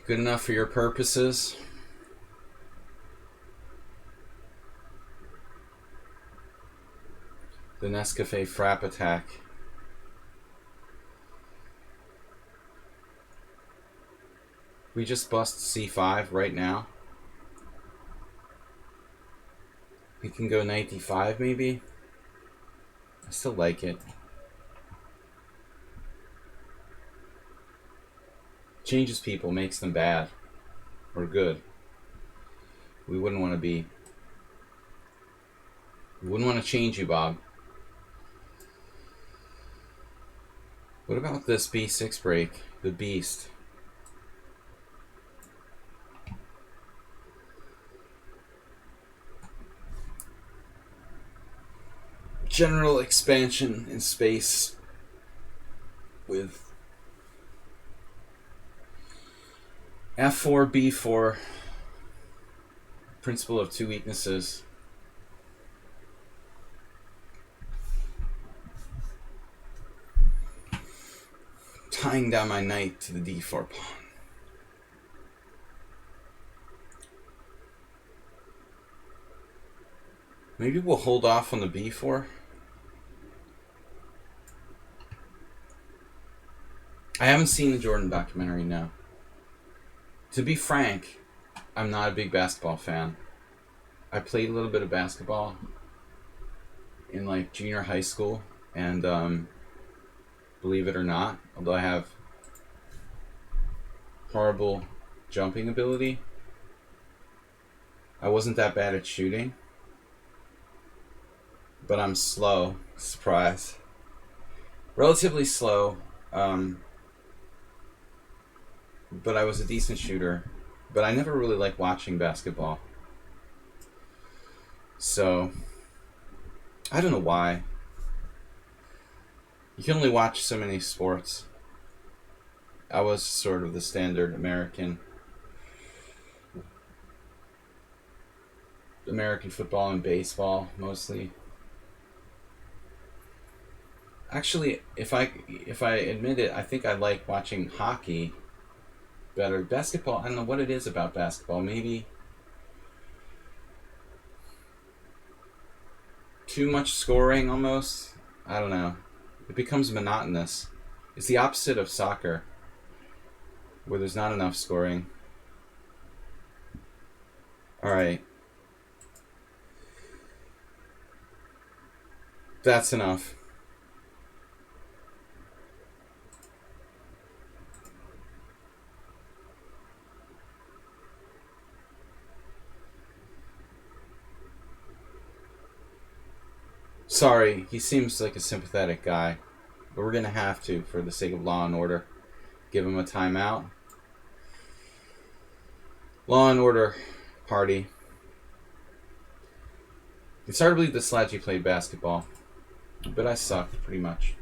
Good enough for your purposes. The Nescafe Frap attack. We just bust c5 right now. He can go knight d5 maybe. I still like it. Changes people, makes them bad or good. We wouldn't want to be. We wouldn't want to change you, Bob. What about this b6 break? The beast. General expansion in space with f4, b4, principle of two weaknesses. Tying down my knight to the d4 pawn. Maybe we'll hold off on the b4. I haven't seen the Jordan documentary now. To be frank, I'm not a big basketball fan. I played a little bit of basketball in like junior high school, and believe it or not, although I have horrible jumping ability, I wasn't that bad at shooting. But I'm slow. Surprise. Relatively slow. But I was a decent shooter. But I never really liked watching basketball. So, I don't know why. You can only watch so many sports. I was sort of the standard American football and baseball, mostly. Actually, if I admit it, I think I like watching hockey better. Basketball, I don't know what it is about basketball. Maybe too much scoring almost. I don't know. It becomes monotonous. It's the opposite of soccer, where there's not enough scoring. All right. That's enough. Sorry, he seems like a sympathetic guy, but we're gonna have to, for the sake of law and order, give him a timeout. Law and order party. It's hard to believe that Sladgie played basketball, but I sucked pretty much.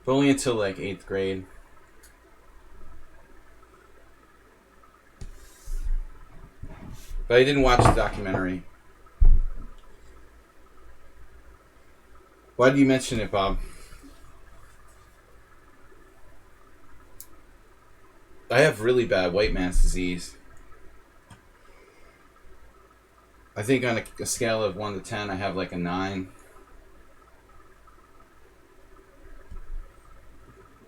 But only until like 8th grade. But I didn't watch the documentary. Why do you mention it, Bob? I have really bad white man's disease. I think on a scale of 1 to 10, I have like a 9.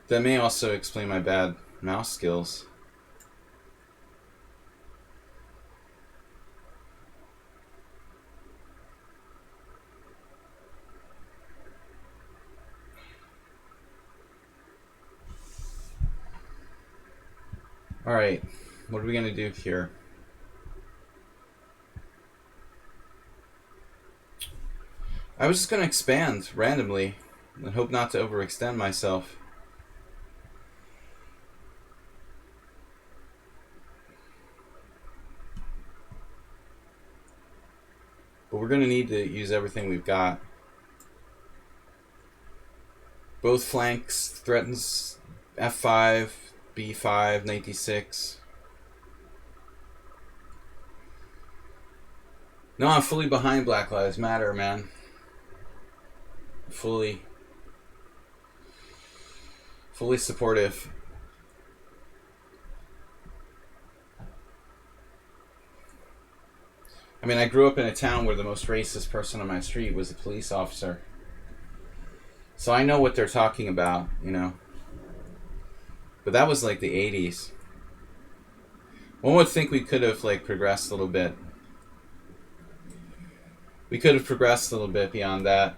That may also explain my bad mouse skills. Alright, what are we going to do here? I was just going to expand randomly and hope not to overextend myself. But we're going to need to use everything we've got. Both flanks threatens f5, b5, knight d6. No, I'm fully behind Black Lives Matter, man. Fully supportive. I mean, I grew up in a town where the most racist person on my street was a police officer. So I know what they're talking about, you know. But that was like the 80s. One would think we could have like progressed a little bit. We could have progressed a little bit beyond that.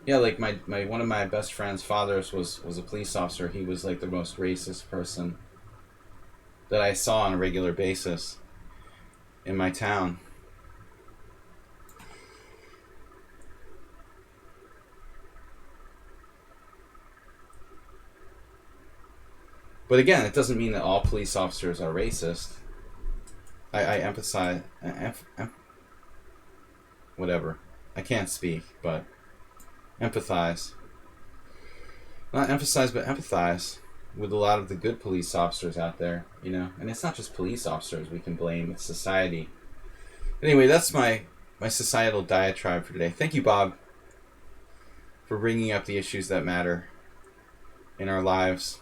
Yeah, like my one of my best friend's fathers was a police officer. He was like the most racist person that I saw on a regular basis in my town. But again, it doesn't mean that all police officers are racist. I emphasize, whatever. I can't speak, but empathize. Not emphasize, but empathize with a lot of the good police officers out there, you know? And it's not just police officers we can blame, it's society. Anyway, that's my societal diatribe for today. Thank you, Bob, for bringing up the issues that matter in our lives.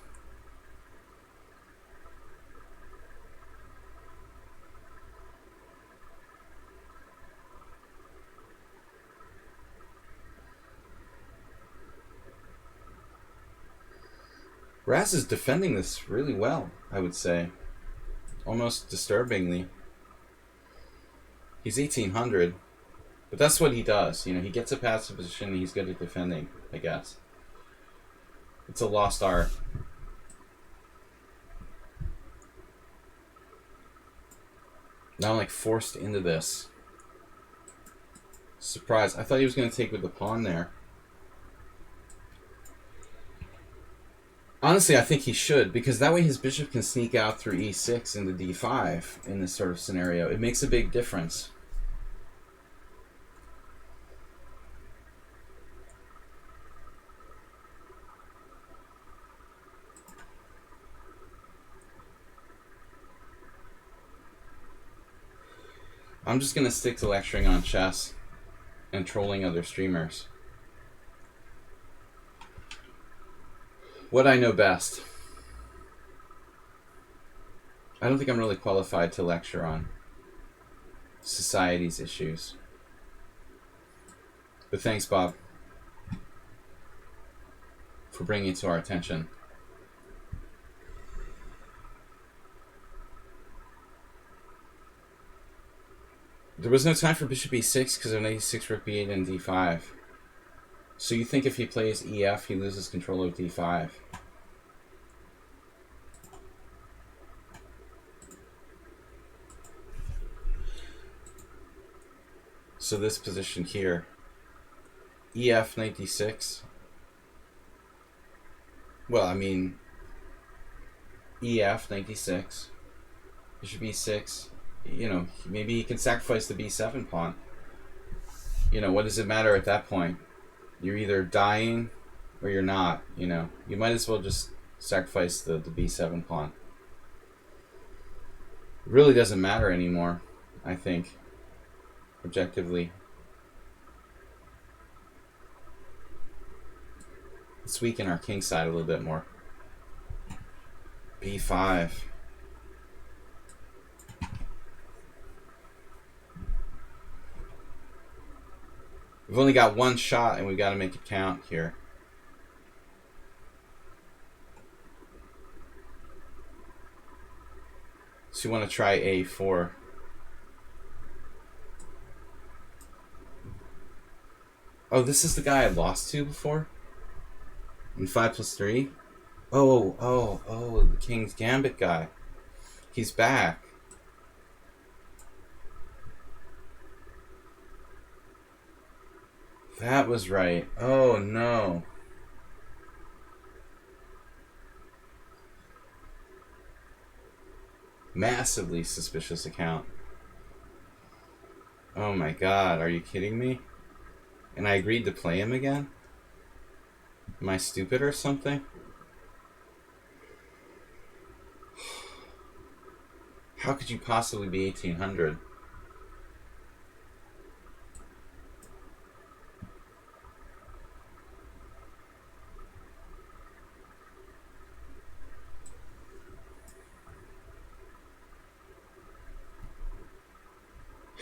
Raz is defending this really well, I would say. Almost disturbingly. He's 1800, but that's what he does. You know, he gets a passive position and he's good at defending, I guess. It's a lost art. Now I'm like forced into this. Surprise. I thought he was going to take with the pawn there. Honestly, I think he should, because that way his bishop can sneak out through e6 into d5 in this sort of scenario. It makes a big difference. I'm just going to stick to lecturing on chess and trolling other streamers. What I know best. I don't think I'm really qualified to lecture on society's issues. But thanks, Bob, for bringing it to our attention. There was no time for bishop e6 because of knight e6, rook b8, and d5. So you think if he plays ef, he loses control of d5. So this position here, ef, knight d6. Well, I mean, ef, knight d6, bishop e6. You know, maybe he can sacrifice the b7 pawn. You know, what does it matter at that point? You're either dying or you're not, you know. You might as well just sacrifice the b7 pawn. It really doesn't matter anymore, I think, objectively. Let's weaken our king side a little bit more. b5. We've only got one shot and we've got to make it count here. So you want to try a4. Oh, this is the guy I lost to before? In 5+3? Oh, the King's Gambit guy. He's back. That was right. Oh, no. Massively suspicious account. Oh my god, are you kidding me? And I agreed to play him again? Am I stupid or something? How could you possibly be 1800?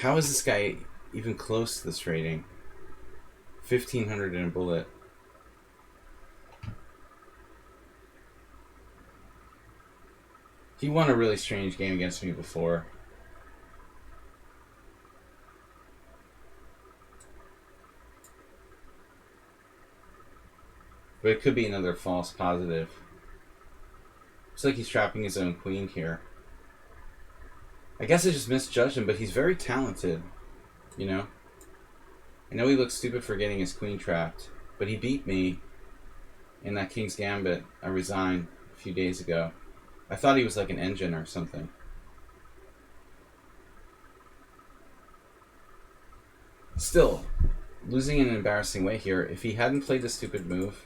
How is this guy even close to this rating? 1500 in a bullet. He won a really strange game against me before. But it could be another false positive. Looks like he's trapping his own queen here. I guess I just misjudged him, but he's very talented, you know? I know he looks stupid for getting his queen trapped, but he beat me in that King's Gambit I resigned a few days ago. I thought he was like an engine or something. Still, losing in an embarrassing way here. If he hadn't played the stupid move,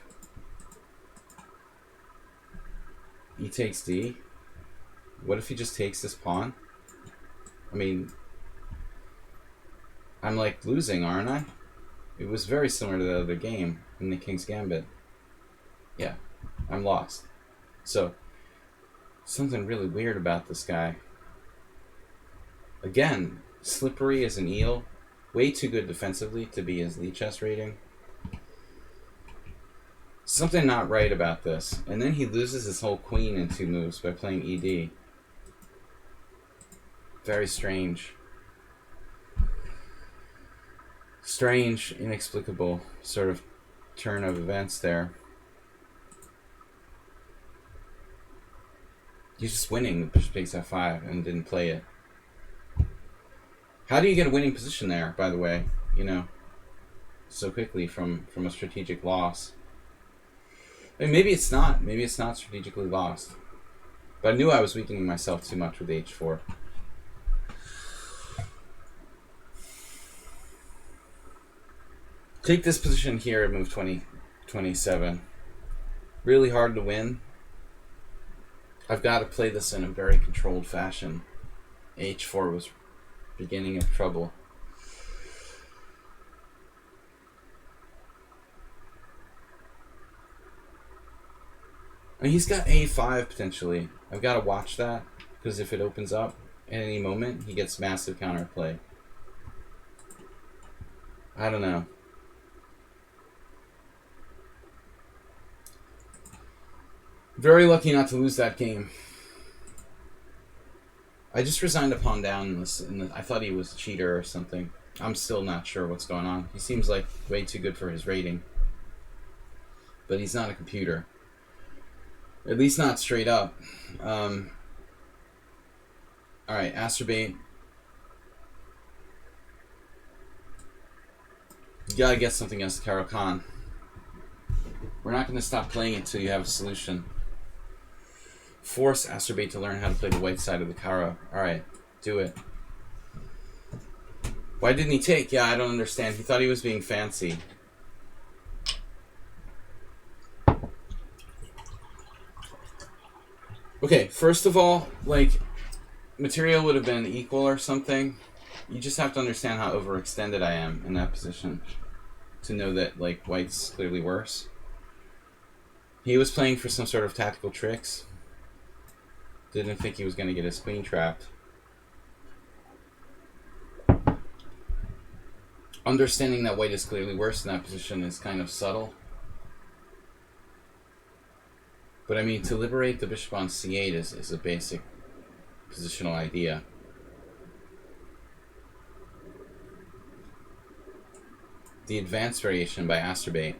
e takes d. What if he just takes this pawn? I mean, I'm like losing, aren't I? It was very similar to the other game in the King's Gambit. Yeah, I'm lost. So, something really weird about this guy. Again, slippery as an eel. Way too good defensively to be his lichess rating. Something not right about this. And then he loses his whole queen in 2 moves by playing ED. Very strange. Strange, inexplicable sort of turn of events there. He's just winning bishop takes f5 and didn't play it. How do you get a winning position there, by the way, you know, so quickly from a strategic loss? I mean, maybe it's not. Maybe it's not strategically lost. But I knew I was weakening myself too much with h4. Take this position here at move 27. Really hard to win. I've got to play this in a very controlled fashion. h4 was beginning of trouble. I mean, he's got a5 potentially. I've got to watch that, because if it opens up at any moment, he gets massive counterplay. I don't know. Very lucky not to lose that game. I just resigned a pawn down in this. I thought he was a cheater or something. I'm still not sure what's going on. He seems like way too good for his rating. But he's not a computer. At least not straight up. Alright, Astrobate. You gotta get something else to Caro Kann. We're not going to stop playing it till you have a solution. Force Astrobate to learn how to play the white side of the Caro. Alright, do it. Why didn't he take? Yeah, I don't understand. He thought he was being fancy. Okay, first of all, like, material would have been equal or something. You just have to understand how overextended I am in that position to know that, like, white's clearly worse. He was playing for some sort of tactical tricks. Didn't think he was going to get his queen trapped. Understanding that white is clearly worse in that position is kind of subtle. But I mean, to liberate the bishop on c8 is a basic positional idea. The advanced variation by Astrobate.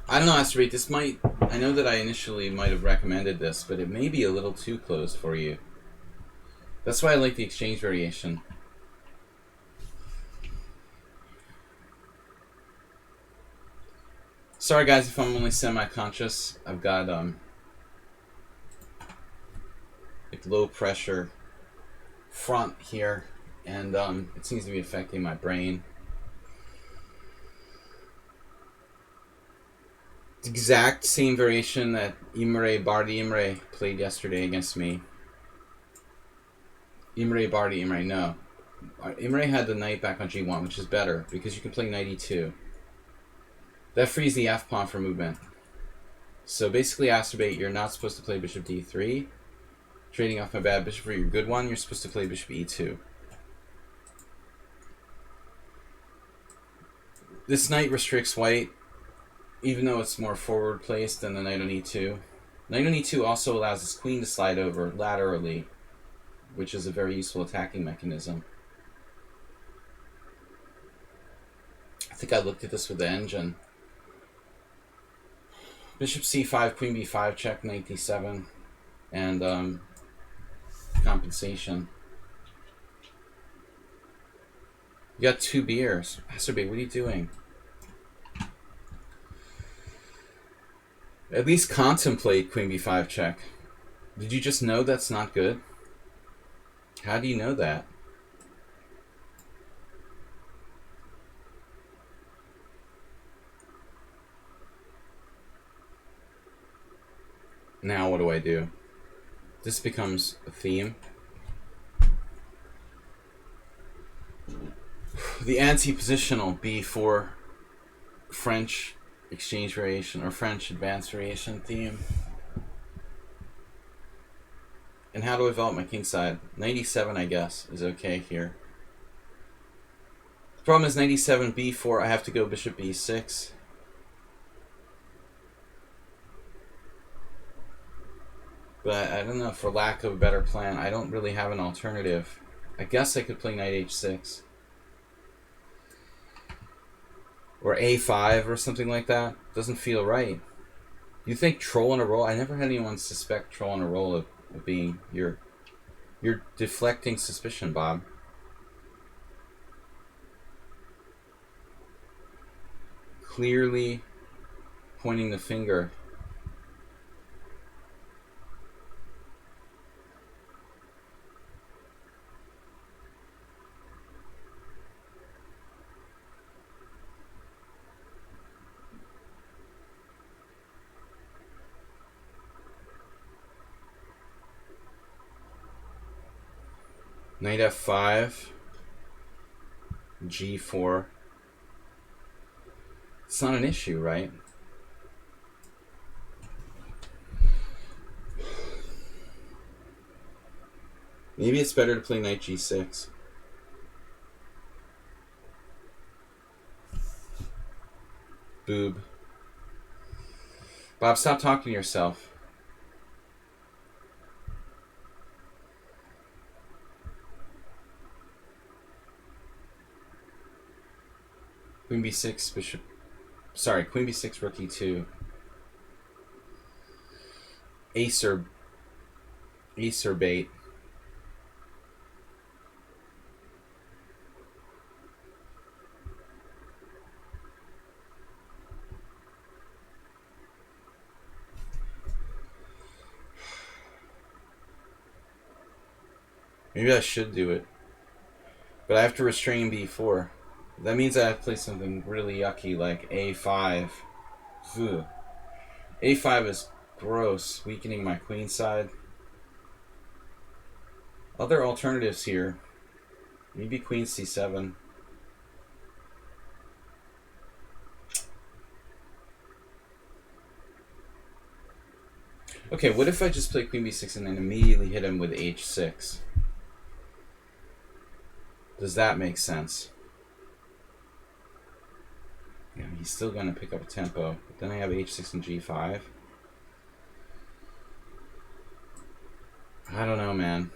I don't know, Astrobate, this might... I know that I initially might have recommended this, but it may be a little too close for you. That's why I like the exchange variation. Sorry guys if I'm only semi-conscious. I've got like low pressure front here, and it seems to be affecting my brain. The exact same variation that Bardi Imre played yesterday against me. Bardi Imre, no. Imre had the knight back on g1, which is better because you can play knight e2. That frees the f-pawn for movement. So basically, Astrobate, you're not supposed to play bishop d3. Trading off my bad bishop for your good one, you're supposed to play bishop e2. This knight restricts white, even though it's more forward placed than the knight on e2. Knight on e2 also allows this queen to slide over laterally, which is a very useful attacking mechanism. I think I looked at this with the engine. Bishop c5, queen b5, check, knight d7, and compensation. You got 2 beers. Masturbate, what are you doing? At least contemplate queen b5 check. Did you just know that's not good? How do you know that? Now what do I do? This becomes a theme. The anti-positional b4 French exchange variation or French advanced variation theme. And how do I develop my king side? 97, I guess, is okay here. The problem is 97 b4, I have to go bishop b6. But I don't know, for lack of a better plan, I don't really have an alternative. I guess I could play knight h6. Or a5 or something like that. Doesn't feel right. You think troll on a roll? I never had anyone suspect troll on a roll of being... You're deflecting suspicion, Bob. Clearly pointing the finger. Knight f5, g4. It's not an issue, right? Maybe it's better to play knight g6. Boob. Bob, stop talking to yourself. Queen b6, bishop... Sorry, queen b6, rook e2. Ace or bait. Maybe I should do it. But I have to restrain b4. That means I have to play something really yucky like a5. Ugh. a5 is gross, weakening my queen side. Other alternatives here. Maybe queen c7. Okay, what if I just play queen b6 and then immediately hit him with h6? Does that make sense? Yeah, he's still going to pick up a tempo. But then I have h6 and g5. I don't know, man.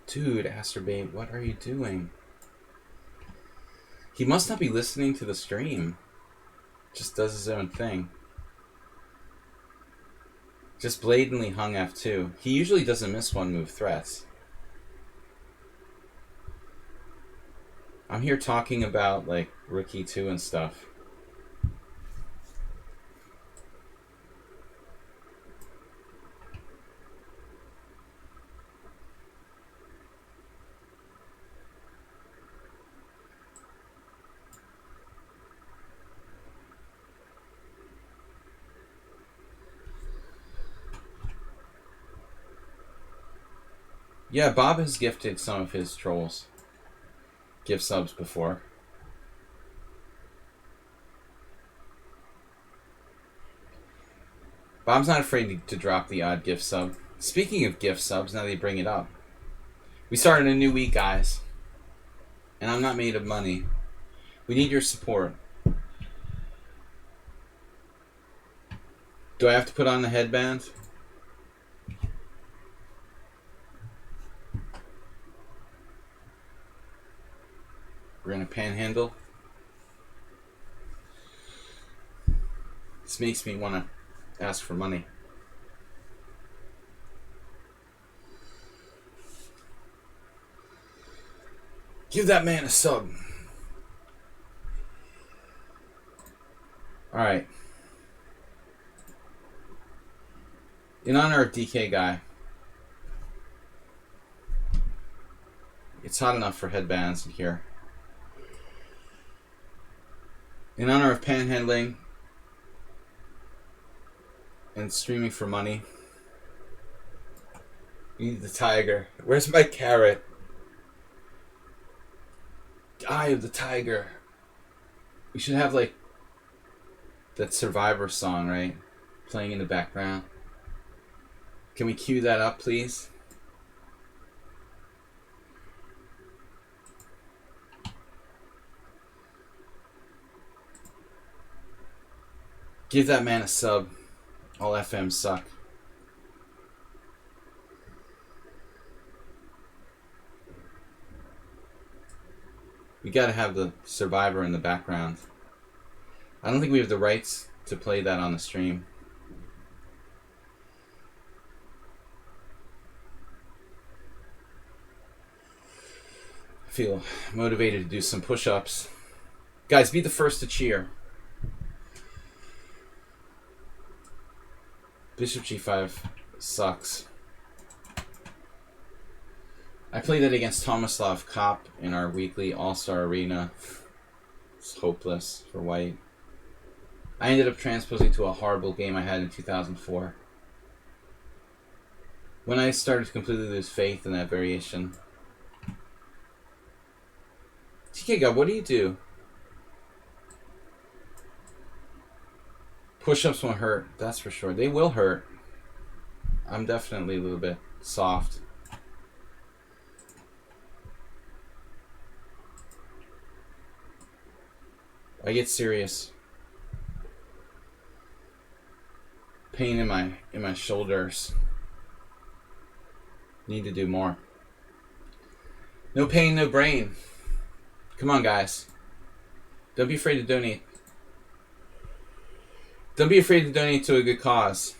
Dude, Asterbate, what are you doing? He must not be listening to the stream. Just does his own thing. Just blatantly hung f2. He usually doesn't miss one move threats. I'm here talking about like rook e2 and stuff. Yeah, Bob has gifted some of his trolls. Gift subs before. Bob's not afraid to drop the odd gift sub. Speaking of gift subs, now they bring it up. We started a new week, guys. And I'm not made of money. We need your support. Do I have to put on the headband? We're gonna panhandle. This makes me want to ask for money. Give that man a sub. Alright. In honor of DK Guy. It's hot enough for headbands in here. In honor of panhandling and streaming for money. We need the tiger. Where's my carrot? Eye of the tiger. We should have like that Survivor song, right? Playing in the background. Can we cue that up, please? Give that man a sub. All FMs suck. We gotta have the Survivor in the background. I don't think we have the rights to play that on the stream. I feel motivated to do some push-ups. Guys, be the first to cheer. Bishop g5 sucks. I played that against Tomislav Kopp in our weekly All-Star Arena. It's hopeless for white. I ended up transposing to a horrible game I had in 2004. When I started to completely lose faith in that variation. TK God, what do you do? Push-ups won't hurt, that's for sure. They will hurt. I'm definitely a little bit soft. I get serious. Pain in my shoulders. Need to do more. No pain, no brain. Come on, guys. Don't be afraid to donate. Don't be afraid to donate to a good cause.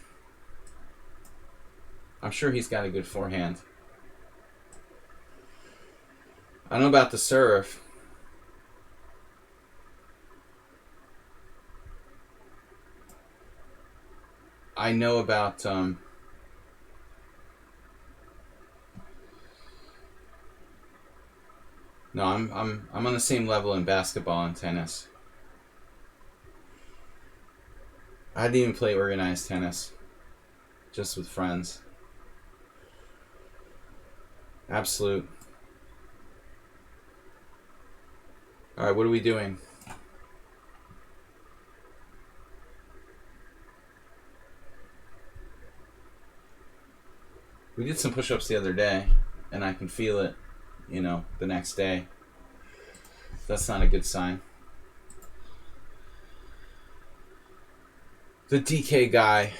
I'm sure he's got a good forehand. I don't know about the serve. I know about no, I'm on the same level in basketball and tennis. I didn't even play organized tennis. Just with friends. Absolute. Alright, what are we doing? We did some push-ups the other day, and I can feel it, you know, the next day. That's not a good sign. The DK Guy.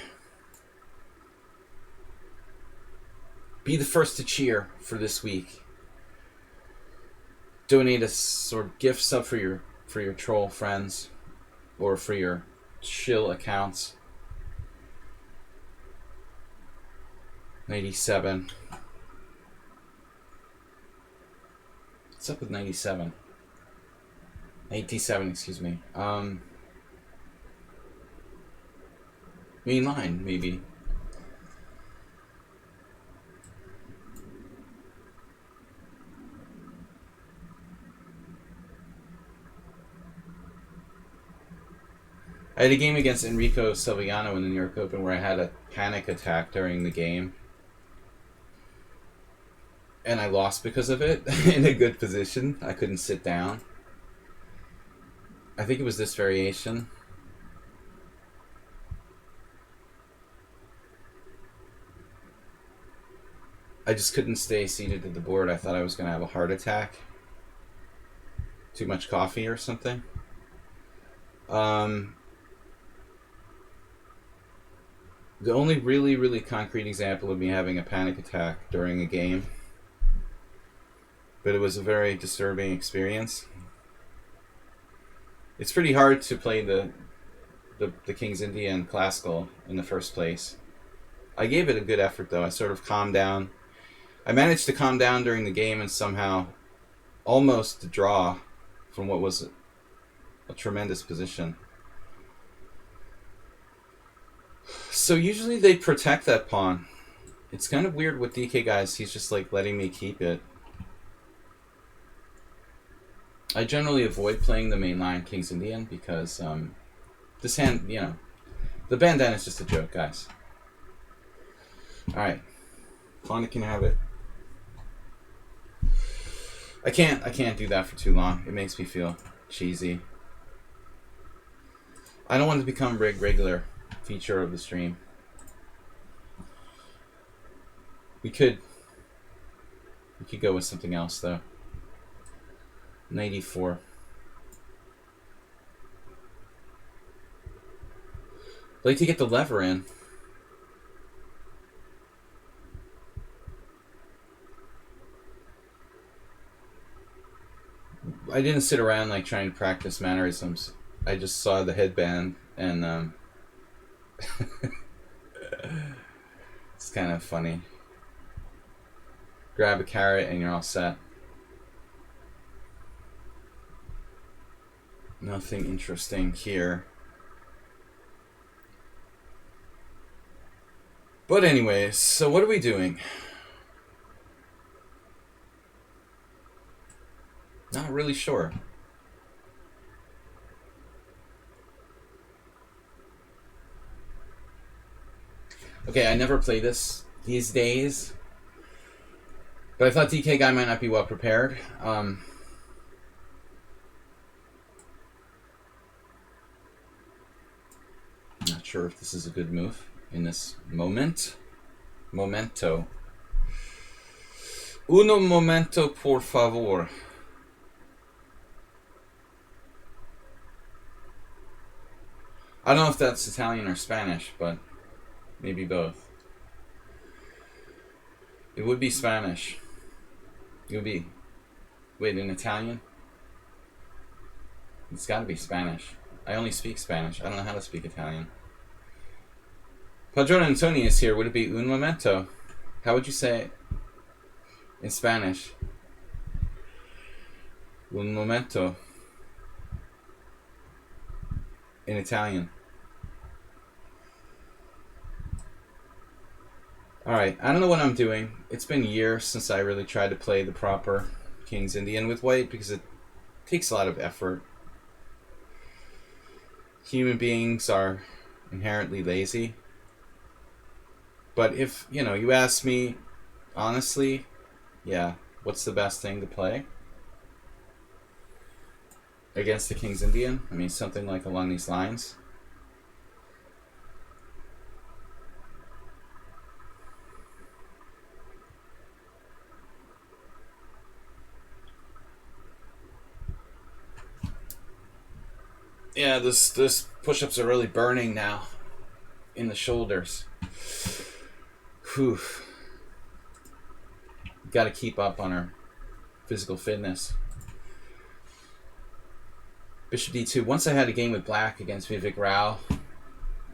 Be the first to cheer for this week. Donate a sort of gift sub for your troll friends, or for your shill accounts. 97. What's up with 97? 87, excuse me. Main line, maybe. I had a game against Enrico Silviano in the New York Open where I had a panic attack during the game. And I lost because of it in a good position. I couldn't sit down. I think it was this variation. I just couldn't stay seated at the board. I thought I was going to have a heart attack. Too much coffee or something. The only really, really concrete example of me having a panic attack during a game, but it was a very disturbing experience. It's pretty hard to play the King's Indian classical in the first place. I gave it a good effort, though. I sort of calmed down. I managed to calm down during the game and somehow almost draw from what was a tremendous position. So usually they protect that pawn. It's kind of weird with DK guys. He's just like letting me keep it. I generally avoid playing the main line King's Indian because this hand, you know, the bandana is just a joke, guys. Alright. Pawn can have it. I can't do that for too long. It makes me feel cheesy. I don't want to become a regular feature of the stream. We could go with something else though. 94. I'd like to get the lever in. I didn't sit around like trying to practice mannerisms. I just saw the headband and it's kind of funny. Grab a carrot and you're all set. Nothing interesting here. But anyways, so what are we doing? Not really sure. Okay, I never play this these days. But I thought DK guy might not be well prepared. Not sure if this is a good move in this moment. Momento. Uno momento, por favor. I don't know if that's Italian or Spanish, but maybe both. It would be Spanish. It would be... Wait, in Italian? It's gotta be Spanish. I only speak Spanish. I don't know how to speak Italian. Padron Antonio is here. Would it be un momento? How would you say it in Spanish? Un momento. In Italian. Alright, I don't know what I'm doing. It's been years since I really tried to play the proper King's Indian with white because it takes a lot of effort. Human beings are inherently lazy. But if, you know, you ask me, honestly, yeah, what's the best thing to play against the King's Indian? I mean, something like along these lines. Yeah, this push-ups are really burning now in the shoulders. Whew. Got to keep up on our physical fitness. Bishop d2. Once I had a game with black against Vivek Rao,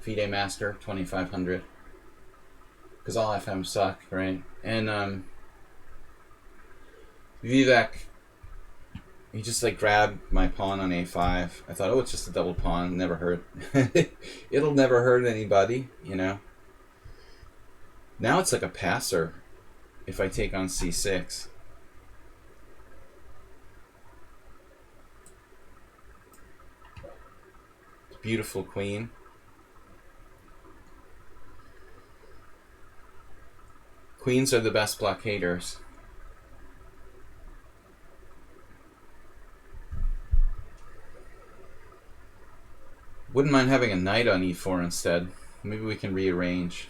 FIDE Master, 2500. Because all FM suck, right? And Vivek, he just like grabbed my pawn on a5. I thought, oh, it's just a double pawn. Never hurt. It'll never hurt anybody, you know. Now it's like a passer if I take on c6. Beautiful queen. Queens are the best blockaders. Wouldn't mind having a knight on e4 instead. Maybe we can rearrange.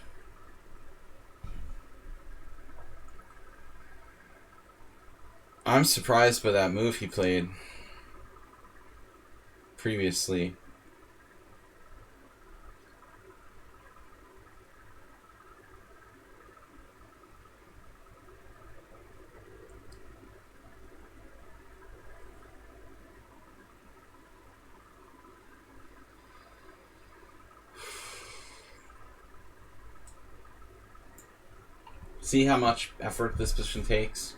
I'm surprised by that move he played previously. See how much effort this position takes?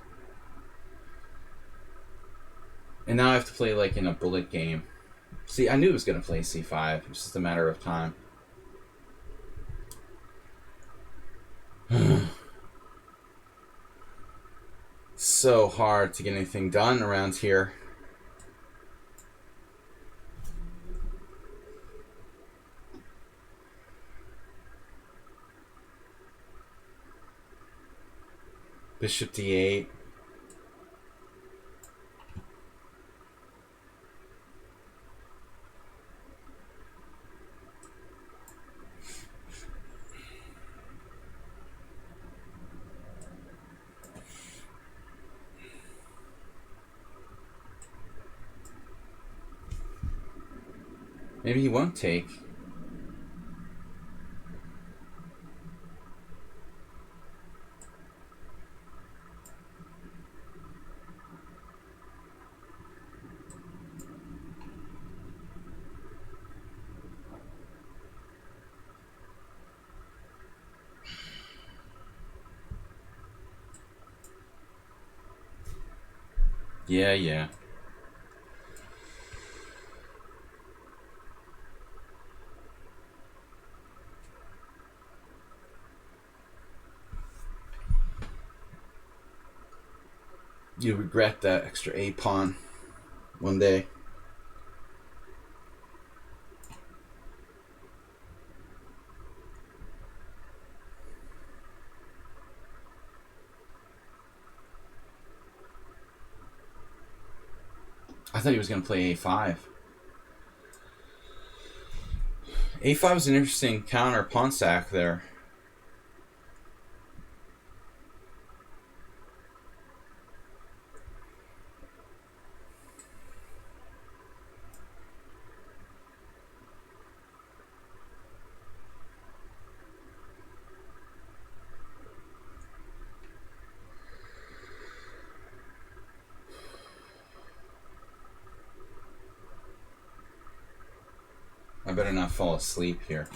And now I have to play like in a bullet game. See, I knew it was going to play c5. It's just a matter of time. So hard to get anything done around here. Bishop d8. Maybe he won't take. Yeah. You regret that extra A pawn one day. I thought he was going to play a5. a5 is an interesting counter pawn sack there. I better not fall asleep here.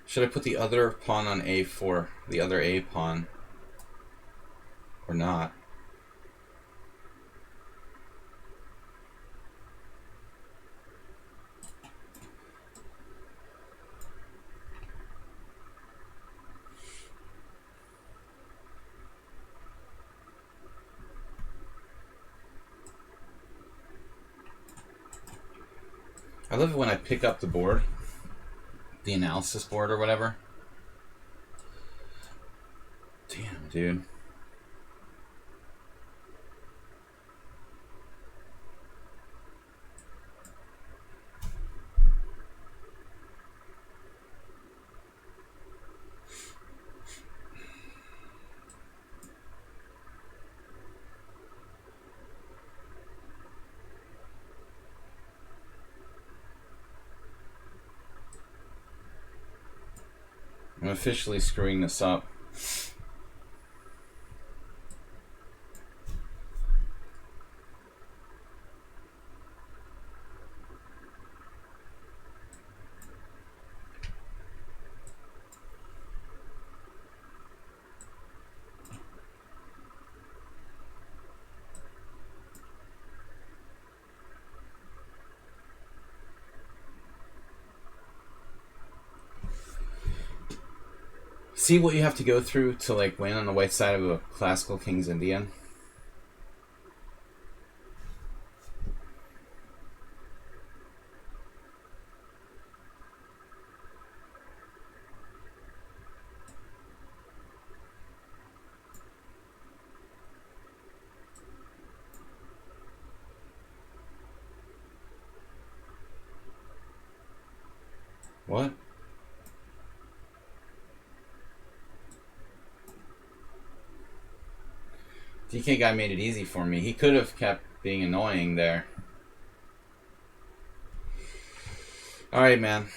Should I put the other pawn on a4, the other A pawn, or not? I love it when I pick up the board, the analysis board or whatever. Damn, dude. I'm officially screwing this up. See what you have to go through to like win on the white side of a classical King's Indian? What? DK guy made it easy for me. He could have kept being annoying there. Alright, man.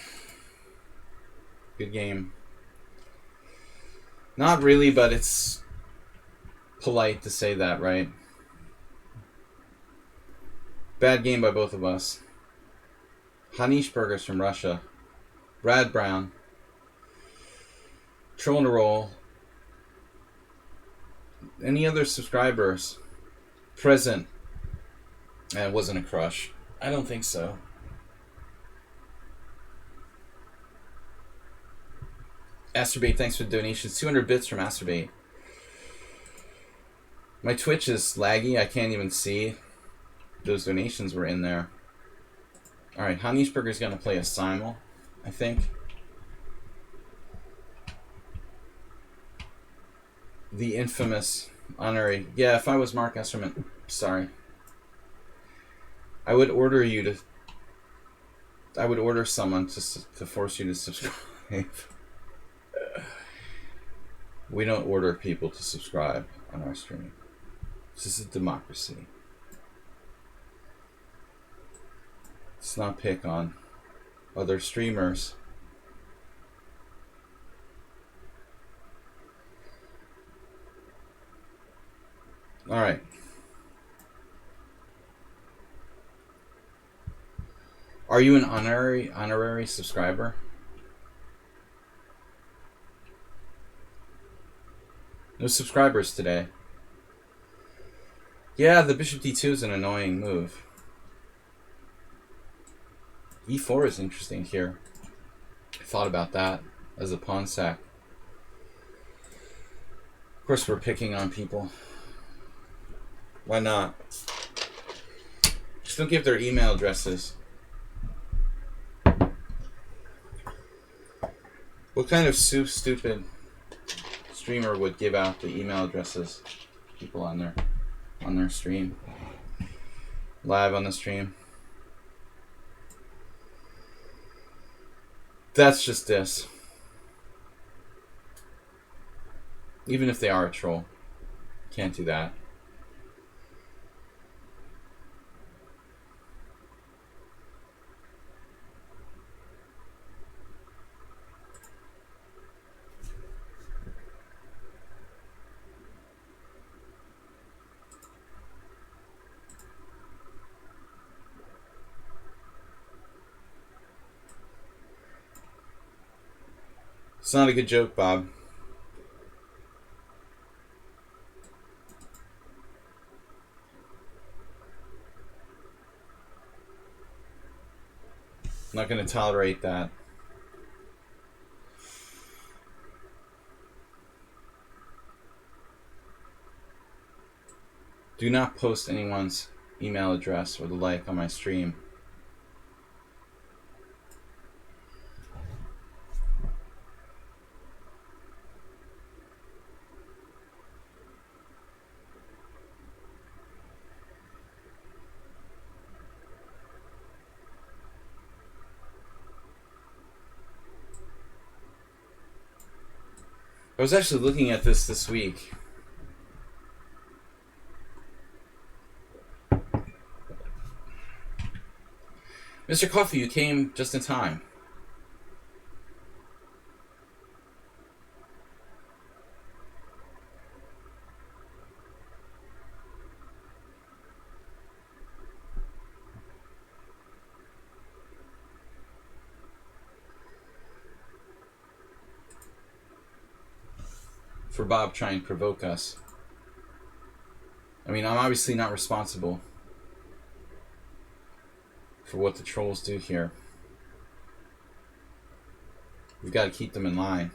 Good game. Not really, but it's polite to say that, right? Bad game by both of us. Hanish Burgers from Russia. Brad Brown. Troll and a Roll. Any other subscribers present? And it wasn't a crush. I don't think so. Asterbate, thanks for the donations. 200 bits from Asterbate. My Twitch is laggy. I can't even see those donations were in there. Alright, Hanishberger's going to play a simul, I think. The infamous honorary. Yeah, if I was Mark Esserman, sorry. I would order you to... I would order someone to force you to subscribe. We don't order people to subscribe on our stream. This is a democracy. Let's not pick on other streamers. Alright. Are you an honorary subscriber? No subscribers today. Yeah, the bishop d2 is an annoying move. e4 is interesting here. I thought about that as a pawn sack. Of course, we're picking on people. Why not? Just don't give their email addresses. What kind of stupid streamer would give out the email addresses? People on their stream, live on the stream. That's just this. Even if they are a troll, can't do that. It's not a good joke, Bob. I'm not going to tolerate that. Do not post anyone's email address or the like on my stream. I was actually looking at this week. Mr. Coffee, you came just in time. For Bob trying to provoke us. I mean, I'm obviously not responsible for what the trolls do here. We've got to keep them in line.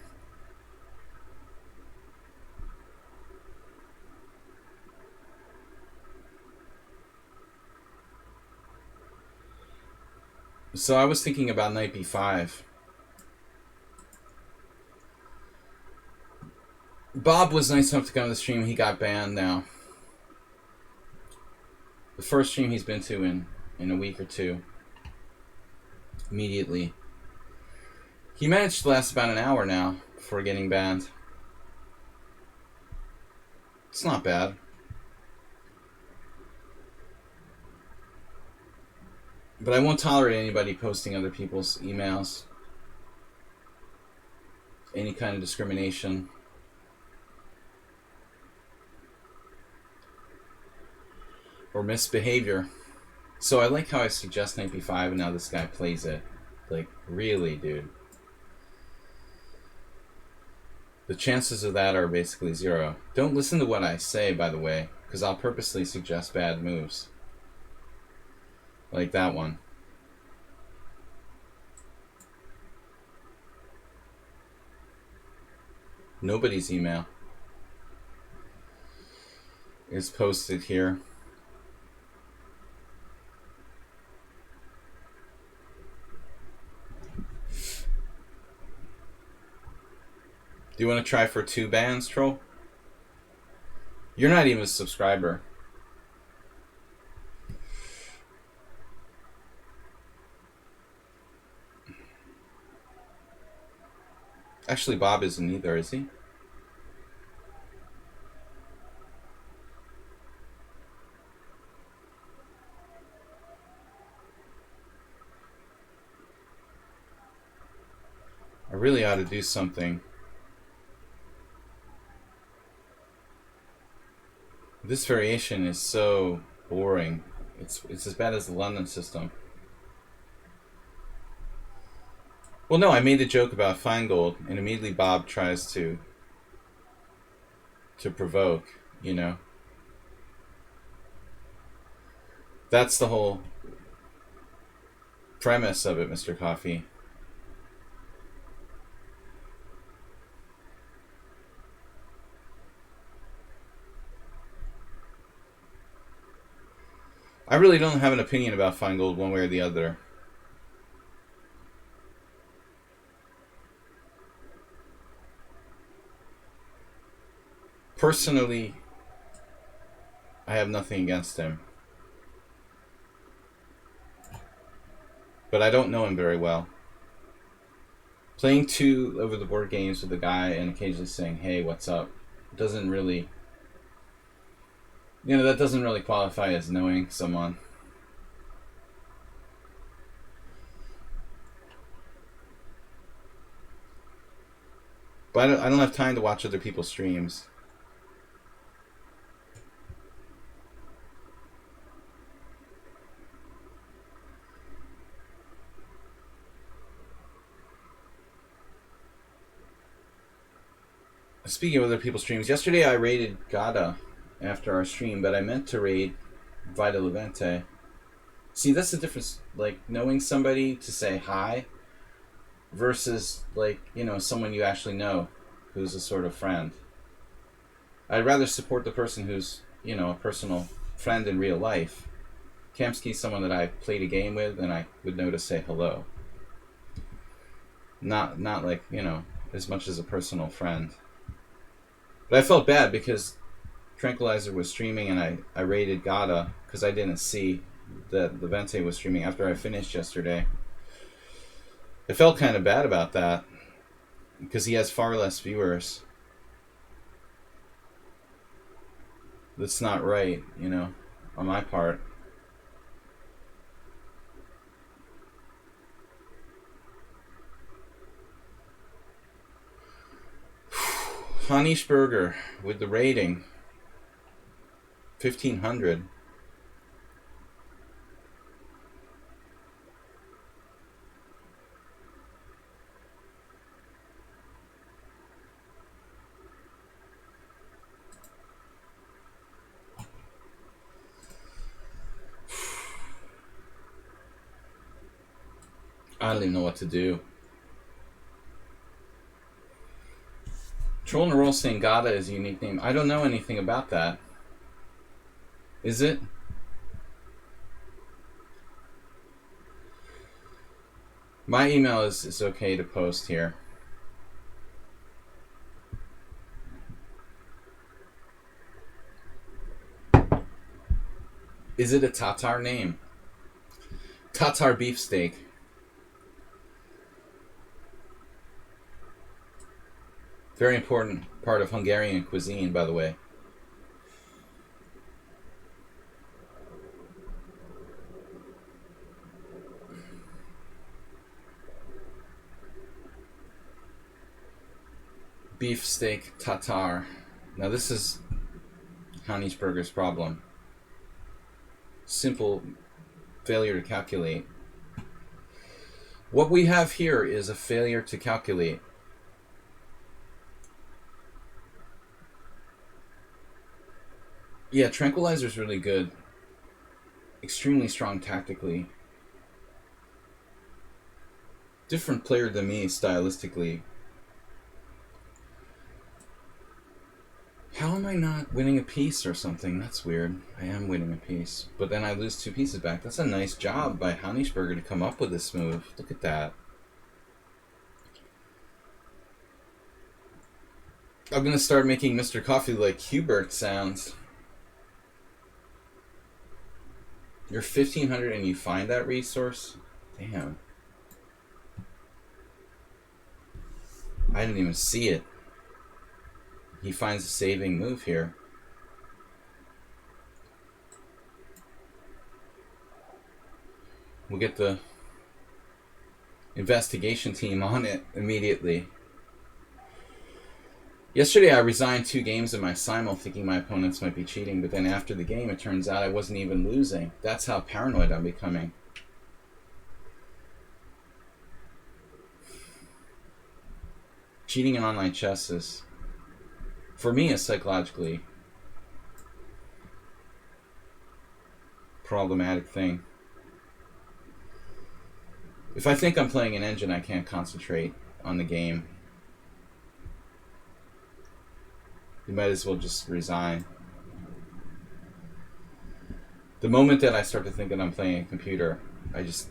So I was thinking about knight b5. Bob was nice enough to come to the stream. He got banned now. The first stream he's been to in a week or two. Immediately. He managed to last about an hour now before getting banned. It's not bad. But I won't tolerate anybody posting other people's emails. Any kind of discrimination. or misbehavior. So I like how I suggest knight b5 and now this guy plays it. Like, really, dude. The chances of that are basically 0. Don't listen to what I say, by the way, because I'll purposely suggest bad moves. Like that one. Nobody's email is posted here. Do you want to try for 2 bans, Troll? You're not even a subscriber. Actually, Bob isn't either, is he? I really ought to do something. This variation is so boring. It's as bad as the London system. Well, no, I made a joke about Feingold, and immediately Bob tries to provoke, you know. That's the whole premise of it, Mr. Coffee. I really don't have an opinion about Feingold one way or the other. Personally, I have nothing against him. But I don't know him very well. Playing 2 over-the-board games with a guy and occasionally saying, hey, what's up, doesn't really... You know, that doesn't really qualify as knowing someone. But I don't have time to watch other people's streams. Speaking of other people's streams, yesterday I raided Gata after our stream, but I meant to raid Vita Levante. See, that's the difference. Like, knowing somebody to say hi versus, like, you know, someone you actually know who's a sort of friend. I'd rather support the person who's, you know, a personal friend in real life. Kamsky's someone that I played a game with and I would know to say hello. Not like, you know, as much as a personal friend. But I felt bad because Tranquilizer was streaming and I raided Gata because I didn't see that Levante was streaming after I finished yesterday. I felt kind of bad about that because he has far less viewers. That's not right, you know, on my part. Honeyschberger with the rating 1500. I don't even know what to do. Troll in a Roll saying Gata is a unique name. I don't know anything about that. Is it? My email is okay to post here. Is it a Tatar name? Tatar beefsteak. Very important part of Hungarian cuisine, by the way. Beefsteak Tatar. Now this is Honeyschberger's problem. simple failure to calculate. What we have here is a failure to calculate. Yeah, Tranquilizer's really good. Extremely strong tactically. Different player than me stylistically. How am I not winning a piece or something? That's weird. I am winning a piece. But then I lose 2 pieces back. That's a nice job by Honeyschberger to come up with this move. Look at that. I'm going to start making Mr. Coffee like Hubert sounds. You're 1,500 and you find that resource? Damn. I didn't even see it. He finds a saving move here. We'll get the investigation team on it immediately. Yesterday I resigned 2 games in my simul thinking my opponents might be cheating, but then after the game it turns out I wasn't even losing. That's how paranoid I'm becoming. Cheating in online chess is, for me, a psychologically problematic thing. If I think I'm playing an engine, I can't concentrate on the game. You might as well just resign. The moment that I start to think that I'm playing a computer, I just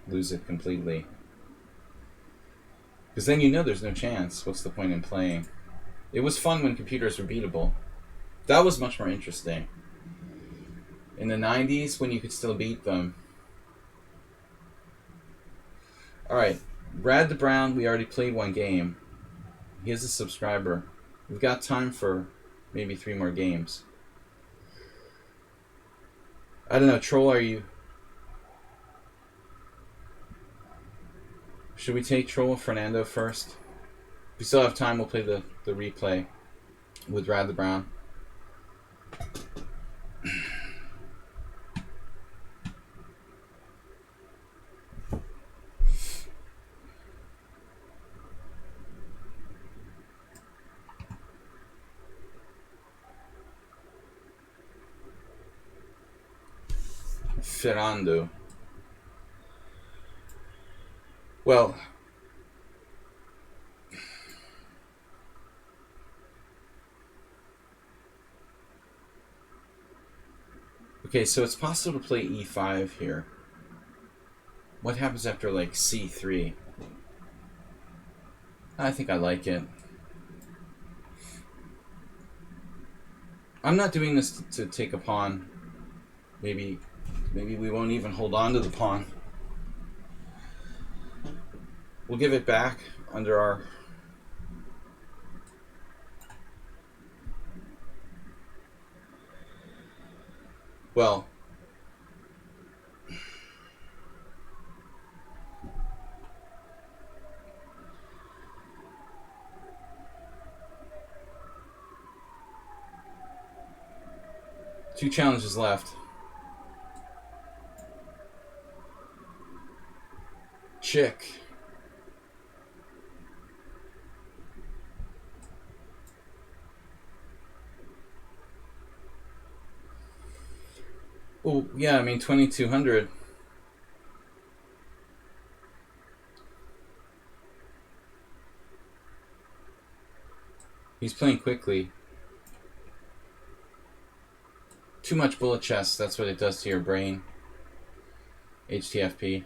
lose it completely. Because then you know there's no chance. What's the point in playing? It was fun when computers were beatable. That was much more interesting. In the 90s, when you could still beat them. Alright, Brad the Brown, we already played 1 game. He is a subscriber. We've got time for maybe 3 more games. I don't know, Troll, are you... Should we take Troll Fernando first? If we still have time, we'll play the replay with Brad the Brown. Ferrando. Well, okay, so it's possible to play e5 here. What happens after, like, c3? I think I like it. I'm not doing this to take a pawn. Maybe we won't even hold on to the pawn. We'll give it back under our... Well... Two challenges left. Chick. Oh, yeah, I mean, 2,200. He's playing quickly. Too much bullet chess, that's what it does to your brain. HTFP.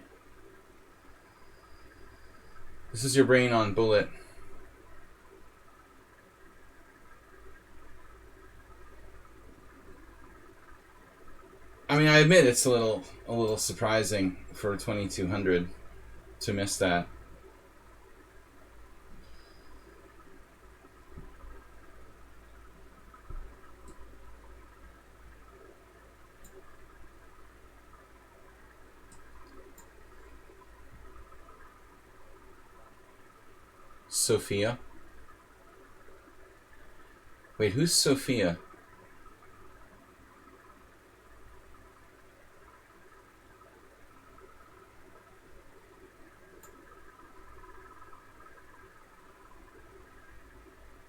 This is your brain on bullet. I mean, I admit it's a little surprising for 2,200 to miss that. Sophia. Wait, who's Sophia?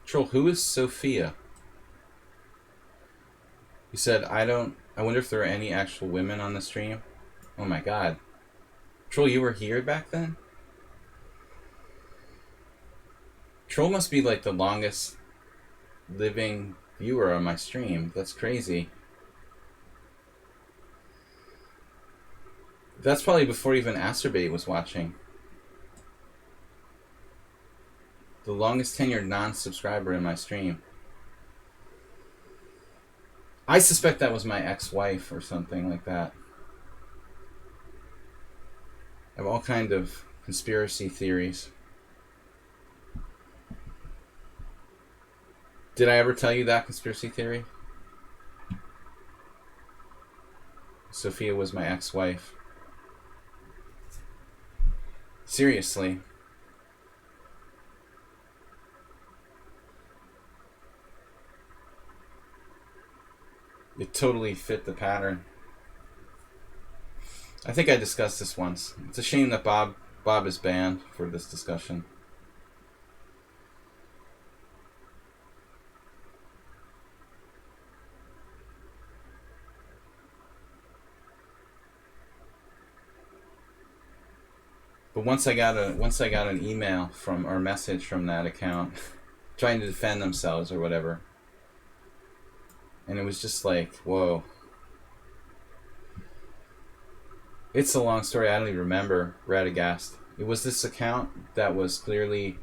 Troll, who is Sophia? You said, I wonder if there are any actual women on the stream. Oh my god. Troll, you were here back then? Troll must be like the longest living viewer on my stream. That's crazy. That's probably before even Acerbate was watching. The longest tenured non-subscriber in my stream. I suspect that was my ex-wife or something like that. I have all kind of conspiracy theories. Did I ever tell you that conspiracy theory? Sophia was my ex-wife. Seriously. It totally fit the pattern. I think I discussed this once. It's a shame that Bob is banned for this discussion. But once I got an email from or message from that account trying to defend themselves or whatever. And it was just like, whoa. It's a long story. I don't even remember Radagast. It was this account that was clearly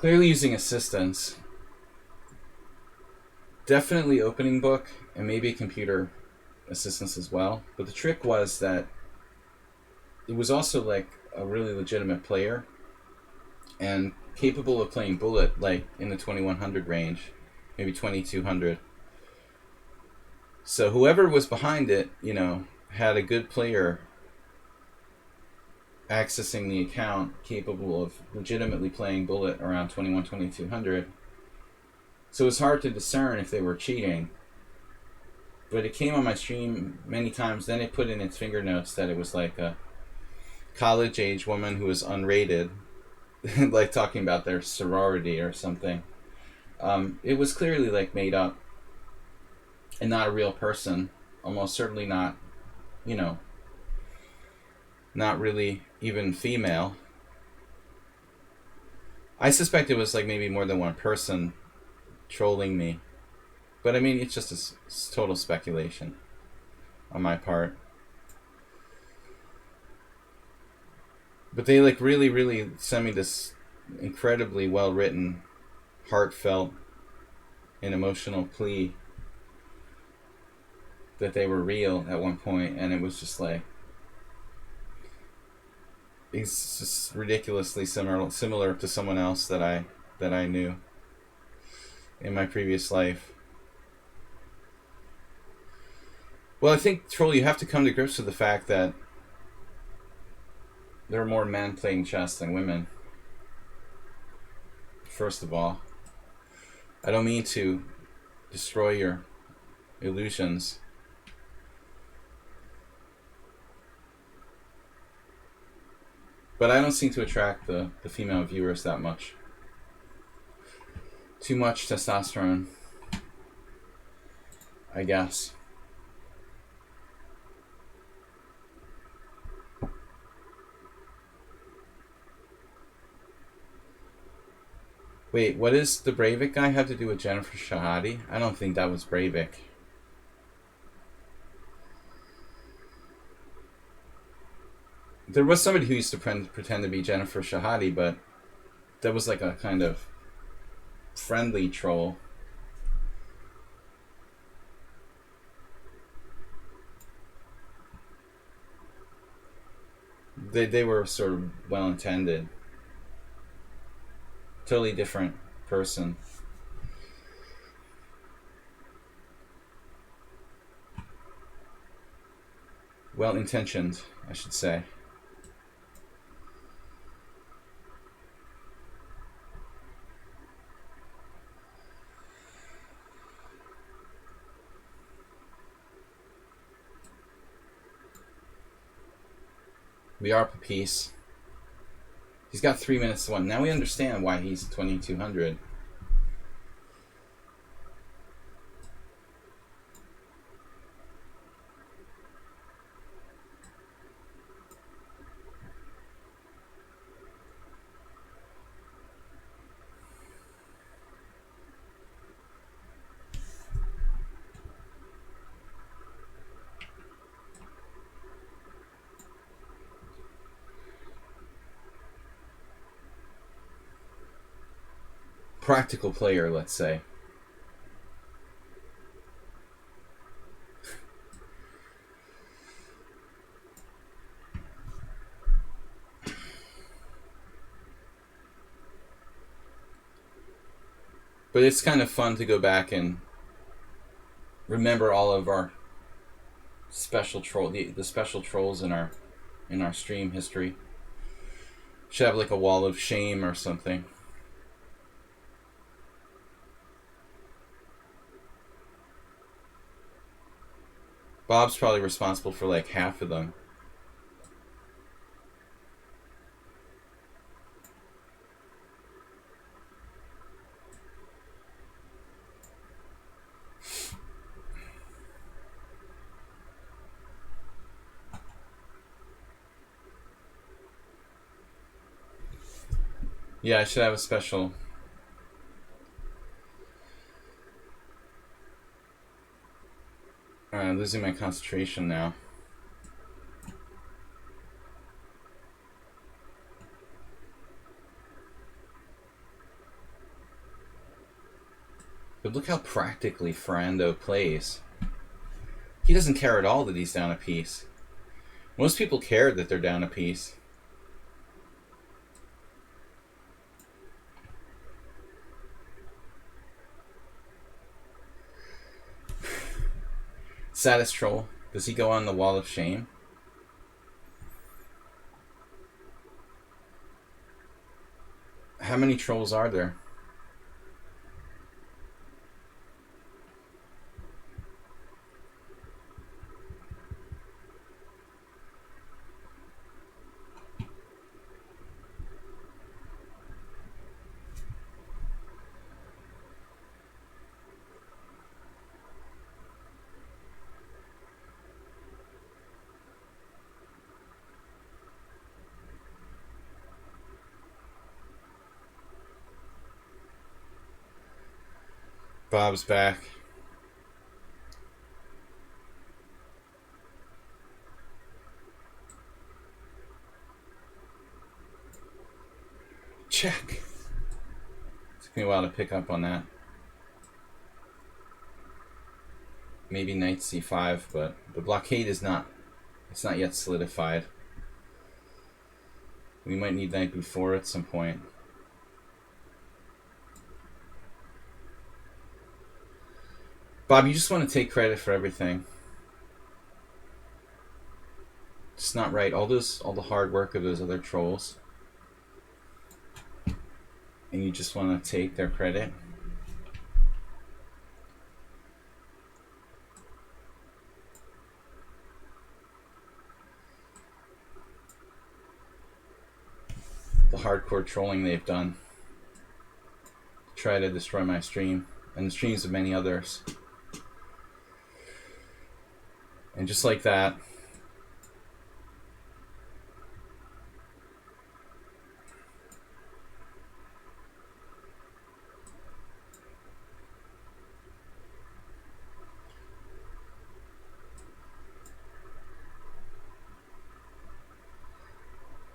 using assistance. Definitely opening book and maybe computer assistance as well. But the trick was that it was also like a really legitimate player and capable of playing bullet like in the 2100 range, maybe 2200. So whoever was behind it, you know, had a good player accessing the account capable of legitimately playing bullet around 2200. So it was hard to discern if they were cheating. But it came on my stream many times. Then it put in its finger notes that it was like a college-age woman who was unrated, like talking about their sorority or something. It was clearly like made up and not a real person. Almost certainly not, you know, not really even female. I suspect it was like maybe more than one person trolling me. But I mean, it's just a total speculation on my part. But they like really sent me this incredibly well-written, heartfelt, and emotional plea that they were real at one point, and it was just like, it's just ridiculously similar to someone else that I knew in my previous life. Well, I think, Troll, you have to come to grips with the fact that there are more men playing chess than women. First of all, I don't mean to destroy your illusions. But I don't seem to attract the female viewers that much. Too much testosterone, I guess. Wait, what does the Breivik guy have to do with Jennifer Shahadi? I don't think that was Breivik. There was somebody who used to pretend to be Jennifer Shahadi, but that was like a kind of friendly troll. They were sort of well-intended. Totally different person. Well-intentioned, I should say. We are for peace. He's got 3 minutes to win. Now we understand why he's 2200. Practical player, let's say. But it's kind of fun to go back and remember all of our special the special trolls in our stream history. Should have like a wall of shame or something. Bob's probably responsible for like half of them. Yeah, I should have a special. I'm losing my concentration now. But look how practically Ferrando plays. He doesn't care at all that he's down a piece. Most people care that they're down a piece. Saddest troll. Does he go on the wall of shame? How many trolls are there? Bob's back. Check. Took me a while to pick up on that. Maybe knight c5, but the blockade is not. It's not yet solidified. We might need knight b4 at some point. Bob, you just want to take credit for everything. It's not right. All the hard work of those other trolls, and you just want to take their credit. The hardcore trolling they've done to try to destroy my stream and the streams of many others. And just like that,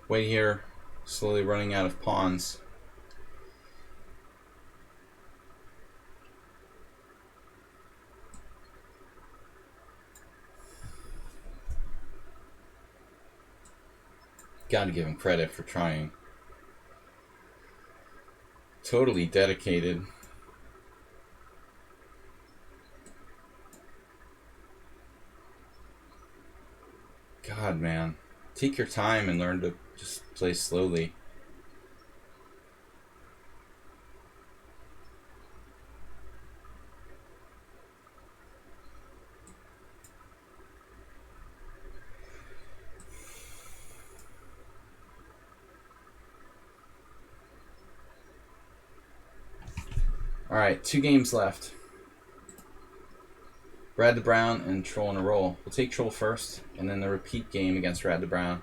wait here, slowly running out of pawns. Gotta give him credit for trying. Totally dedicated. God, man. Take your time and learn to just play slowly. Alright, 2 games left. Brad the Brown and Troll in a roll. We'll take Troll first, and then the repeat game against Brad the Brown.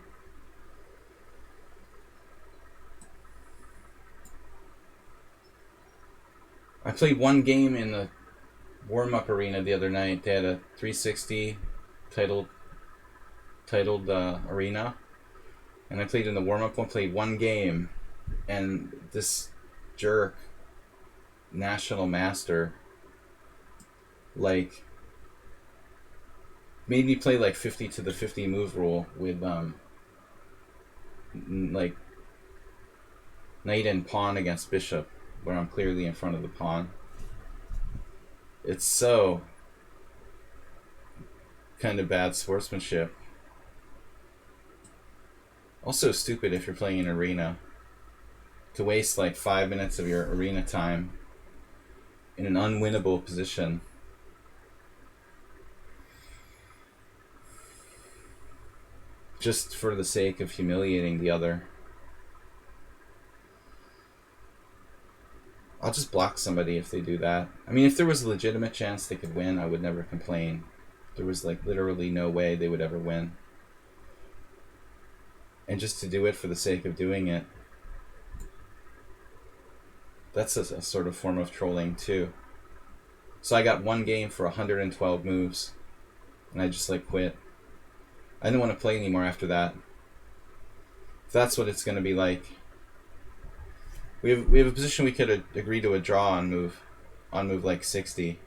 I played 1 game in the warm-up arena the other night. They had a 360 titled arena, and I played in the warm-up one. Played 1 game, and this jerk, national master, like, made me play like 50 to the 50 move rule with like knight and pawn against bishop, where I'm clearly in front of the pawn. It's so kind of bad sportsmanship. Also stupid if you're playing an arena to waste like 5 minutes of your arena time in an unwinnable position. Just for the sake of humiliating the other. I'll just block somebody if they do that. I mean, if there was a legitimate chance they could win, I would never complain. There was like literally no way they would ever win. And just to do it for the sake of doing it, that's a sort of form of trolling too. So I got 1 game for 112 moves, and I just like quit. I didn't want to play anymore after that. If that's what it's going to be like. We have a position we could agree to a draw on move like 60.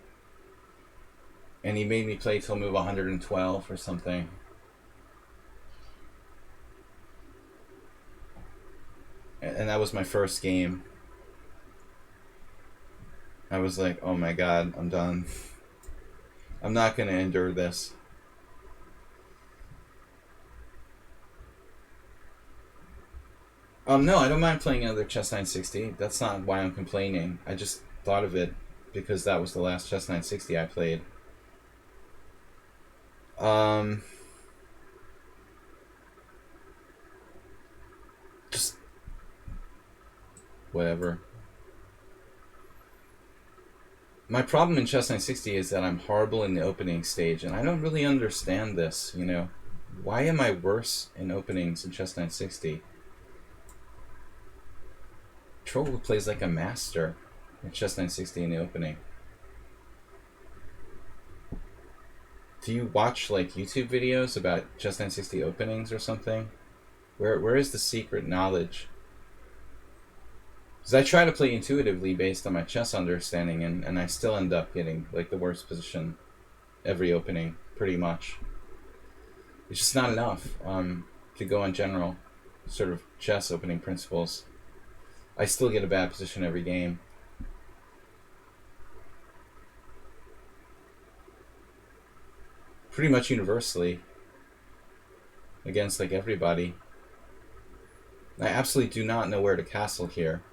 And he made me play till move 112 or something. And that was my first game. I was like, oh my god, I'm done. I'm not going to endure this. No, I don't mind playing another Chess 960. That's not why I'm complaining. I just thought of it because that was the last Chess 960 I played. Just whatever. My problem in Chess 960 is that I'm horrible in the opening stage, and I don't really understand this, you know. Why am I worse in openings in Chess 960? Troll plays like a master in Chess 960 in the opening. Do you watch like YouTube videos about Chess 960 openings or something? Where is the secret knowledge? Because I try to play intuitively based on my chess understanding, and I still end up getting like the worst position every opening, pretty much. It's just not enough to go on general sort of chess opening principles. I still get a bad position every game. Pretty much universally. Against like everybody. I absolutely do not know where to castle here.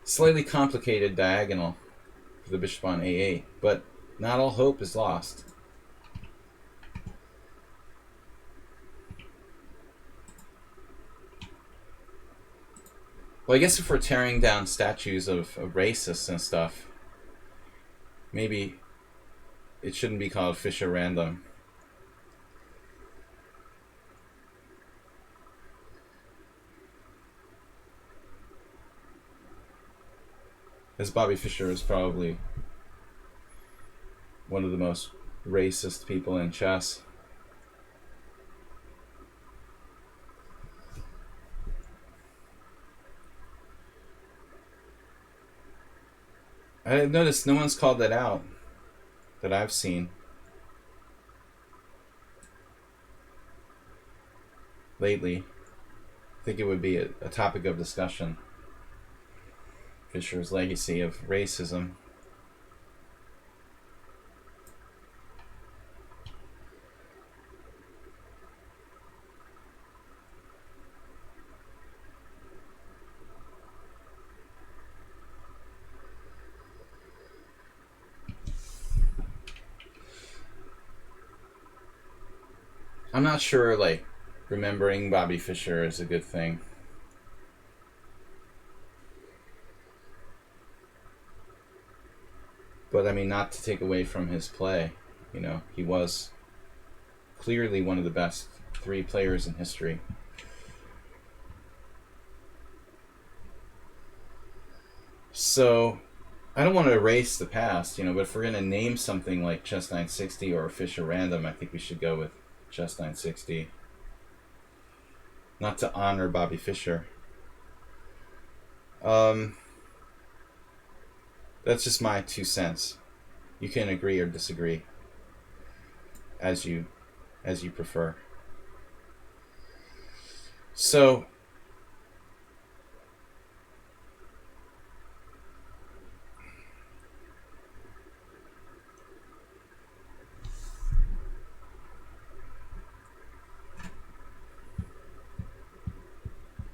Slightly complicated diagonal for the bishop on a8, but not all hope is lost. Well, I guess if we're tearing down statues of racists and stuff, maybe it shouldn't be called Fisher Random. As Bobby Fischer is probably one of the most racist people in chess. I've noticed no one's called that out that I've seen lately. I think it would be a topic of discussion. Fisher's legacy of racism. I'm not sure, like, remembering Bobby Fischer is a good thing. But I mean, not to take away from his play. You know, he was clearly one of the best 3 players in history. So, I don't want to erase the past, you know, but if we're going to name something like Chess 960 or Fischer Random, I think we should go with Chess 960. Not to honor Bobby Fischer. That's just my 2 cents. You can agree or disagree as you prefer. So,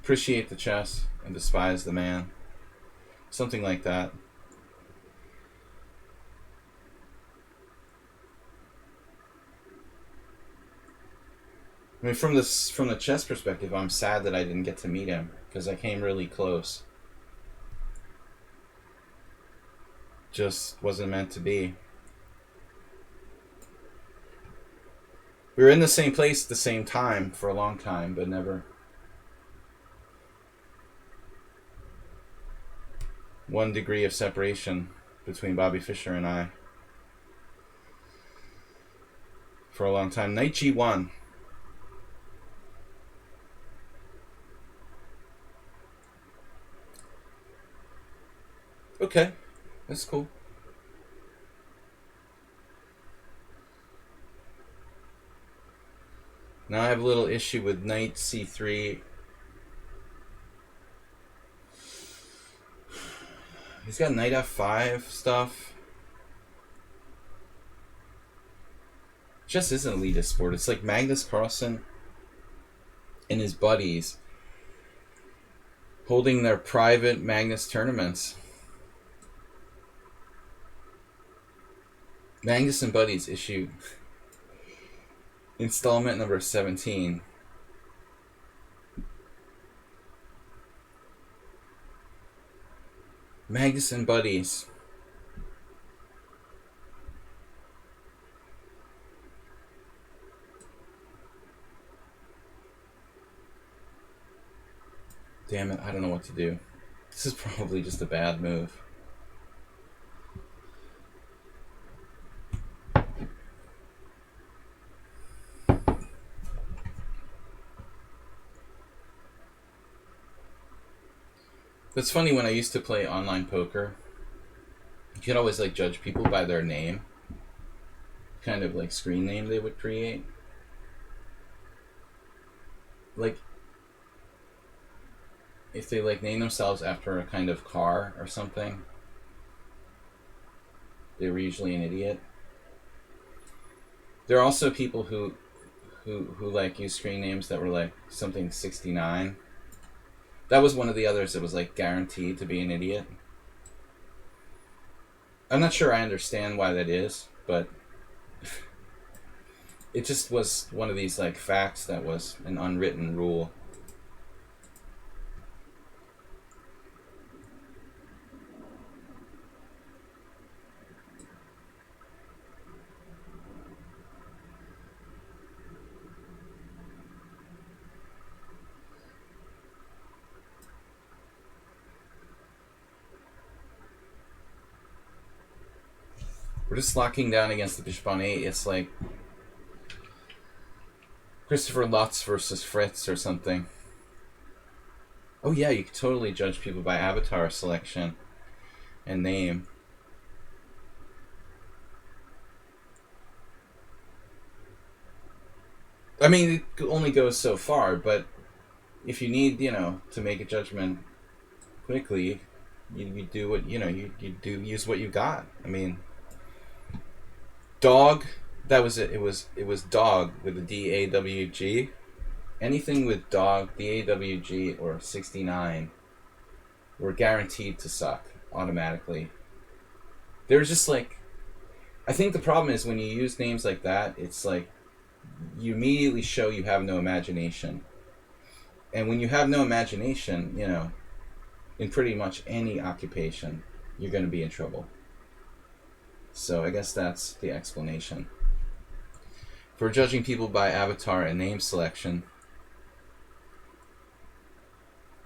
appreciate the chess and despise the man. Something like that. I mean, from the chess perspective, I'm sad that I didn't get to meet him because I came really close. Just wasn't meant to be. We were in the same place at the same time for a long time, but never. One degree of separation between Bobby Fischer and I. For a long time. Knight G1. Okay, that's cool. Now I have a little issue with Knight C3. He's got Knight F5 stuff. Chess is an elitist sport. It's like Magnus Carlsen and his buddies holding their private Magnus tournaments. Magnus and Buddies issue installment number 17. Magnus and Buddies. Damn it, I don't know what to do. This is probably just a bad move. It's funny, when I used to play online poker, you could always like judge people by their name. Kind of like screen name they would create. Like, if they like name themselves after a kind of car or something, they were usually an idiot. There are also people who like use screen names that were like something 69. That was one of the others that was like guaranteed to be an idiot. I'm not sure I understand why that is, but it just was one of these like facts that was an unwritten rule. We're just locking down against the bishop on 8. It's like Christopher Lutz versus Fritz or something. Oh yeah, you could totally judge people by avatar selection and name. I mean, it only goes so far, but if you need, you know, to make a judgment quickly, you do what, you know, you do use what you got. I mean, dog, that was it. It was dog with a D-A-W-G. Anything with dog, D-A-W-G, or 69 were guaranteed to suck automatically. They were just like, I think the problem is when you use names like that, it's like you immediately show you have no imagination. And when you have no imagination, you know, in pretty much any occupation, you're going to be in trouble. So I guess that's the explanation. For judging people by avatar and name selection.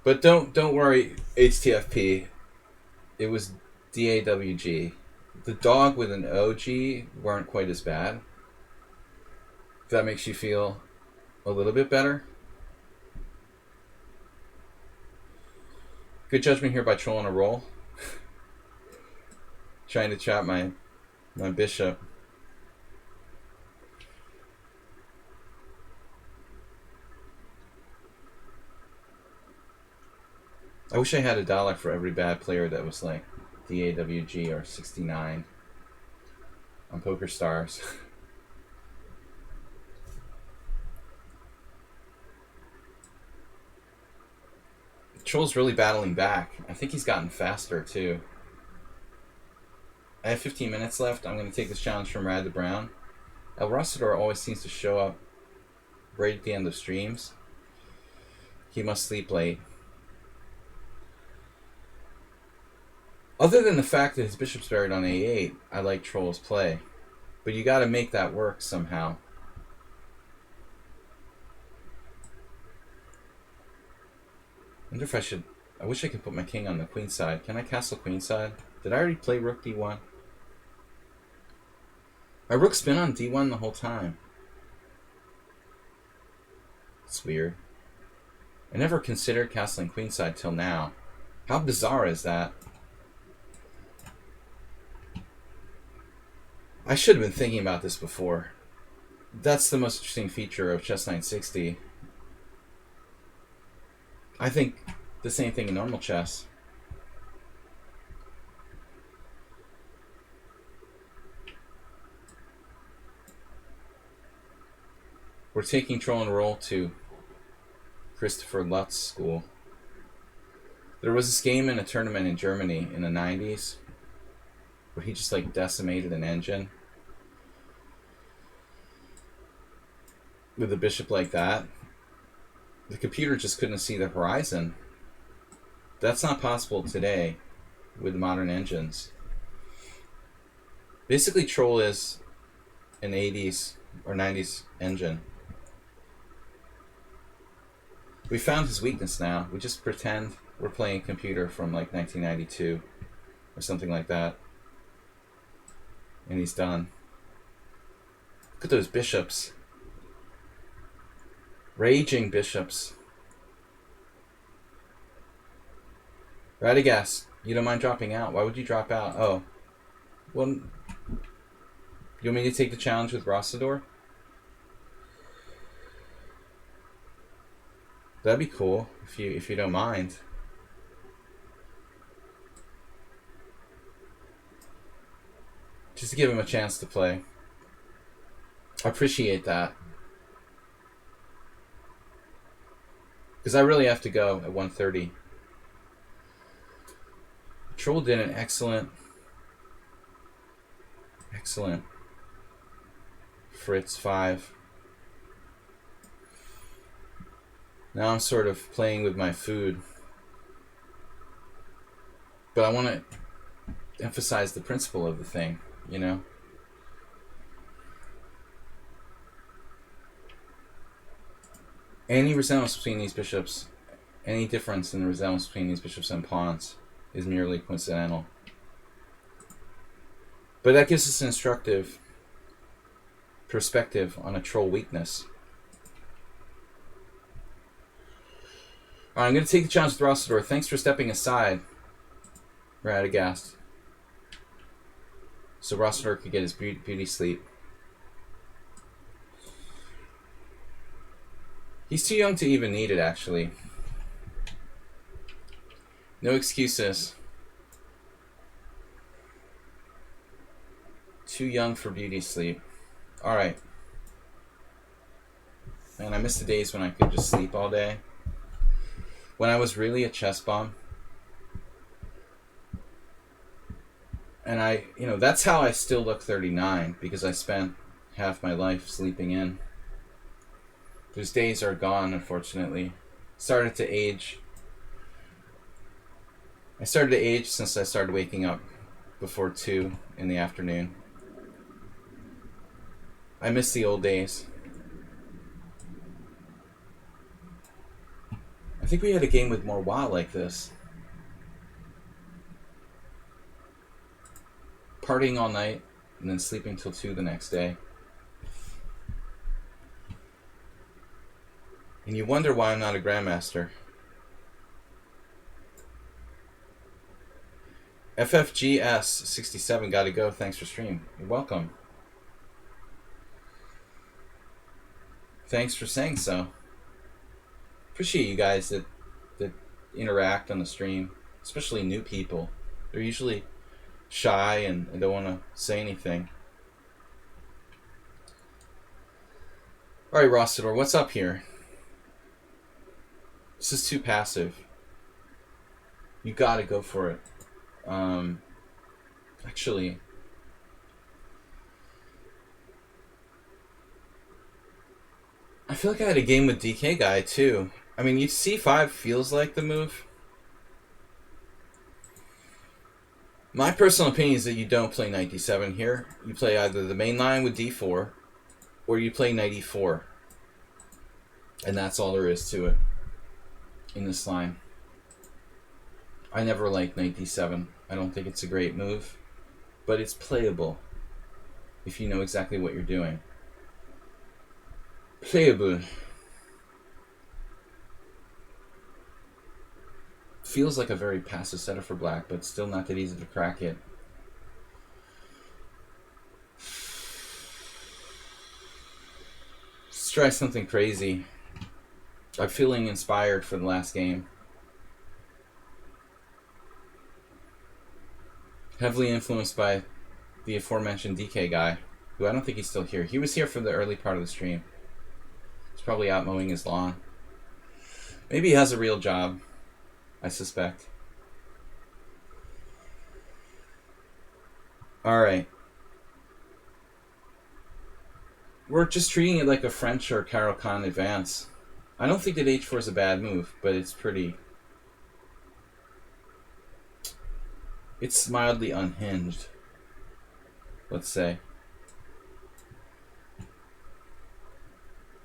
But don't worry, HTFP. It was DAWG. The dog with an OG weren't quite as bad. If that makes you feel a little bit better. Good judgment here by trolling a roll. Trying to trap my bishop. I wish I had $1 for every bad player that was like DAWG or 69 on Poker Stars. Troll's really battling back. I think he's gotten faster too. I have 15 minutes left. I'm going to take this challenge from Rad to Brown. El Rostador always seems to show up right at the end of streams. He must sleep late. Other than the fact that his bishop's buried on A8, I like Troll's play. But you got to make that work somehow. I wonder if I should... I wish I could put my king on the queen side. Can I castle queen side? Did I already play rook d1? My rook's been on d1 the whole time. It's weird. I never considered castling queenside till now. How bizarre is that? I should have been thinking about this before. That's the most interesting feature of Chess 960. I think the same thing in normal chess. We're taking Troll and Roll to Christopher Lutz's school. There was this game in a tournament in Germany in the 90s where he just like decimated an engine with a bishop like that. The computer just couldn't see the horizon. That's not possible today with modern engines. Basically, Troll is an 80s or 90s engine. We found his weakness now. We just pretend we're playing a computer from like 1992 or something like that. And he's done. Look at those bishops. Raging bishops. Radagast, you don't mind dropping out. Why would you drop out? Oh. Well, you want me to take the challenge with Rossador? That'd be cool if you don't mind. Just to give him a chance to play. I appreciate that. Because I really have to go at 1:30. Troll did an excellent Fritz 5. Now I'm sort of playing with my food. But I want to emphasize the principle of the thing, you know? Any resemblance between these bishops, any difference in the resemblance between these bishops and pawns is merely coincidental. But that gives us an instructive perspective on a troll weakness. Alright, I'm going to take the challenge with Rossador. Thanks for stepping aside, Radagast. So Rossador could get his beauty sleep. He's too young to even need it, actually. No excuses. Too young for beauty sleep. Alright. Man, I miss the days when I could just sleep all day. When I was really a chess bum. And that's how I still look 39, because I spent half my life sleeping in. Those days are gone, unfortunately. Started to age. I started to age since I started waking up before 2 in the afternoon. I miss the old days. I think we had a game with more WoW like this. Partying all night and then sleeping till 2 the next day. And you wonder why I'm not a Grandmaster. FFGS67 gotta go. Thanks for stream. You're welcome. Thanks for saying so. Appreciate you guys that interact on the stream, especially new people. They're usually shy and don't want to say anything. All right, Rossador, what's up here? This is too passive. You gotta go for it. Actually, I feel like I had a game with DK guy too. I mean, C5 feels like the move. My personal opinion is that you don't play knight d7 here. You play either the main line with d4, or you play knight e4. And that's all there is to it in this line. I never liked knight d7. I don't think it's a great move, but it's playable if you know exactly what you're doing. Playable. Feels like a very passive setup for black, but still not that easy to crack it. Let's try something crazy. I'm feeling inspired for the last game. Heavily influenced by the aforementioned DK guy, who I don't think he's still here. He was here for the early part of the stream. He's probably out mowing his lawn. Maybe he has a real job, I suspect. Alright. We're just treating it like a French or Caro-Kann advance. I don't think that h4 is a bad move, but it's pretty... It's mildly unhinged, let's say.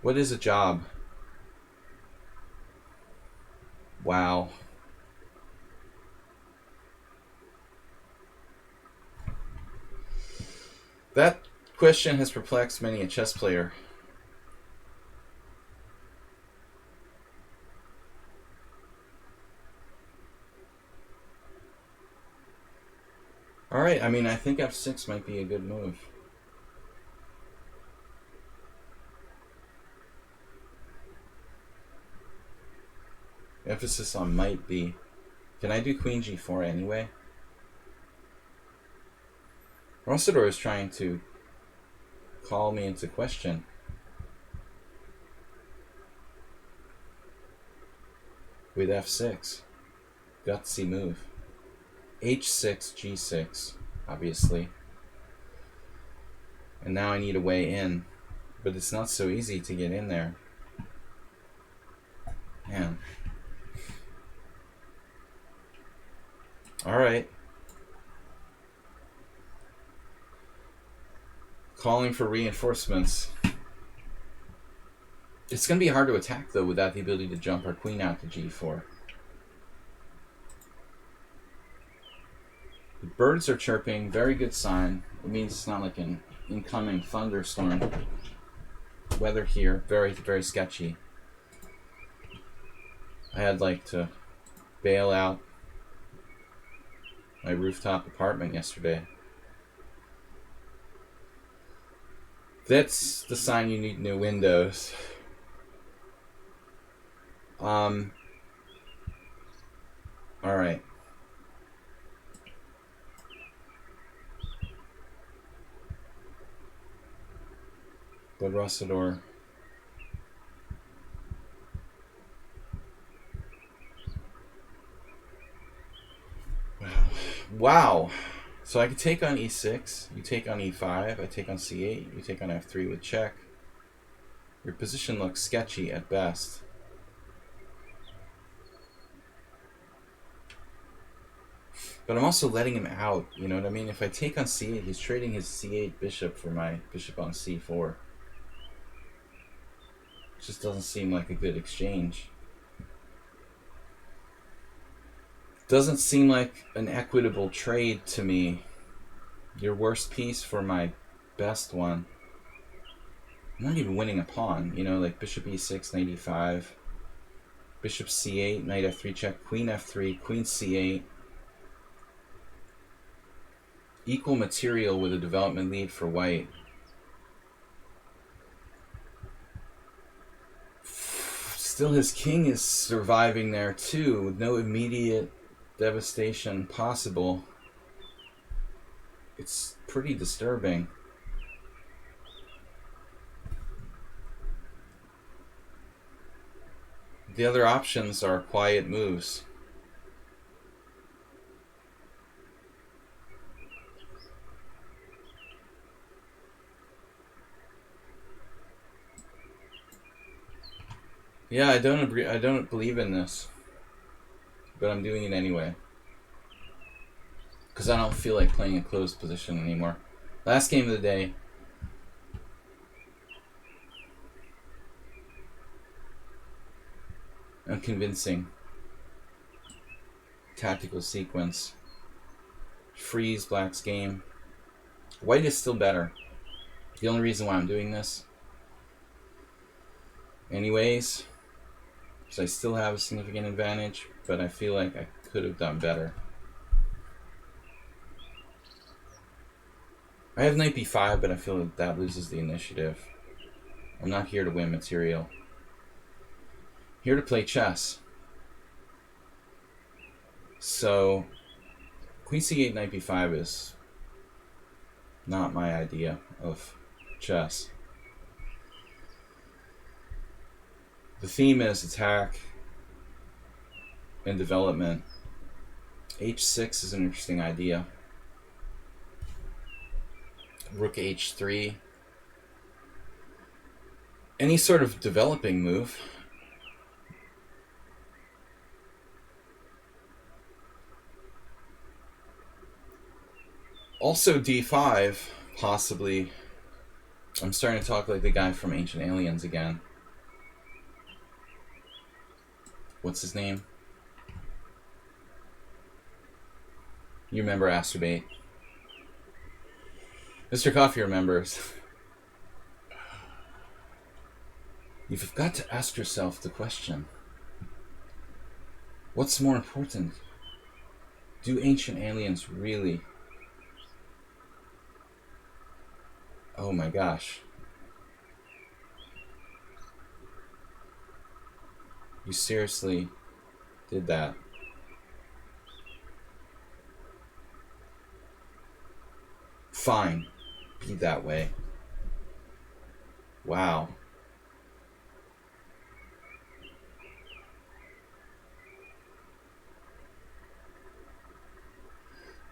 What is a job? Wow. That question has perplexed many a chess player. Alright, I mean, I think f6 might be a good move. Emphasis on might be. Can I do queen g4 anyway? Rossador is trying to call me into question. With f6. Gutsy move. h6, g6, obviously. And now I need a way in. But it's not so easy to get in there. Man. Alright. Calling for reinforcements. It's going to be hard to attack, though, without the ability to jump our queen out to g4. The birds are chirping. Very good sign. It means it's not like an incoming thunderstorm. Weather here, very, very sketchy. I had like to bail out my rooftop apartment yesterday. That's the sign you need new windows. Alright. But Rossador. Wow. So I could take on e6, you take on e5, I take on c8, you take on f3 with check. Your position looks sketchy at best. But I'm also letting him out, you know what I mean? If I take on c8, he's trading his c8 bishop for my bishop on c4. It just doesn't seem like a good exchange. Doesn't seem like an equitable trade to me. Your worst piece for my best one. I'm not even winning a pawn, you know, like bishop e6, knight e5, bishop c8, knight f3 check, queen f3, queen c8. Equal material with a development lead for white. Still, his king is surviving there too, with no immediate devastation possible. It's pretty disturbing. The other options are quiet moves. Yeah, I don't agree. I don't believe in this, but I'm doing it anyway because I don't feel like playing a closed position anymore. Last game of the day. Unconvincing. Tactical sequence. Freeze black's game. White is still better. The only reason why I'm doing this, anyways, is I still have a significant advantage, but I feel like I could have done better. I have knight b5, but I feel like that loses the initiative. I'm not here to win material. Here to play chess. So, queen c8, knight b5 is not my idea of chess. The theme is attack and development. h6 is an interesting idea. Rook h3. Any sort of developing move. Also d5, possibly. I'm starting to talk like the guy from Ancient Aliens again. What's his name? You remember Astrobate. Mr. Coffee remembers. You've got to ask yourself the question, what's more important? Do Ancient Aliens really... Oh my gosh. You seriously did that? Fine. Be that way. Wow.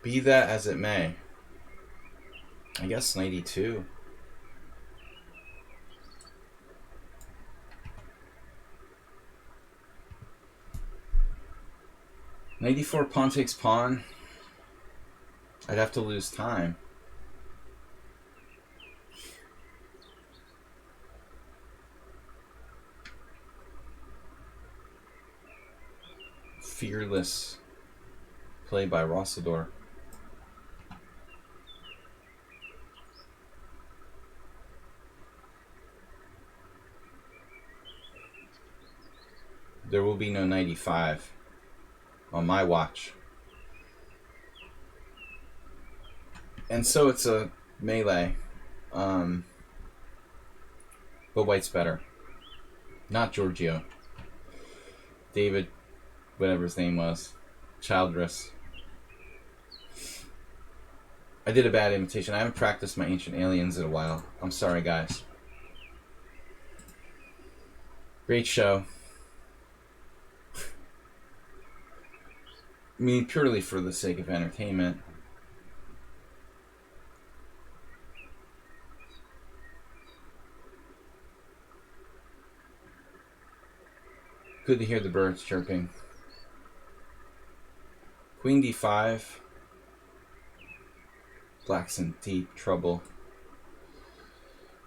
Be that as it may. I guess knight e2. Knight e4, pawn takes pawn. I'd have to lose time. Fearless play by Rossador. There will be no knight e5 on my watch. And so it's a melee. But white's better. Not Giorgio. David, whatever his name was. Childress. I did a bad imitation. I haven't practiced my Ancient Aliens in a while. I'm sorry, guys. Great show. I mean, purely for the sake of entertainment. Good to hear the birds chirping. Queen d5. Black's in deep trouble.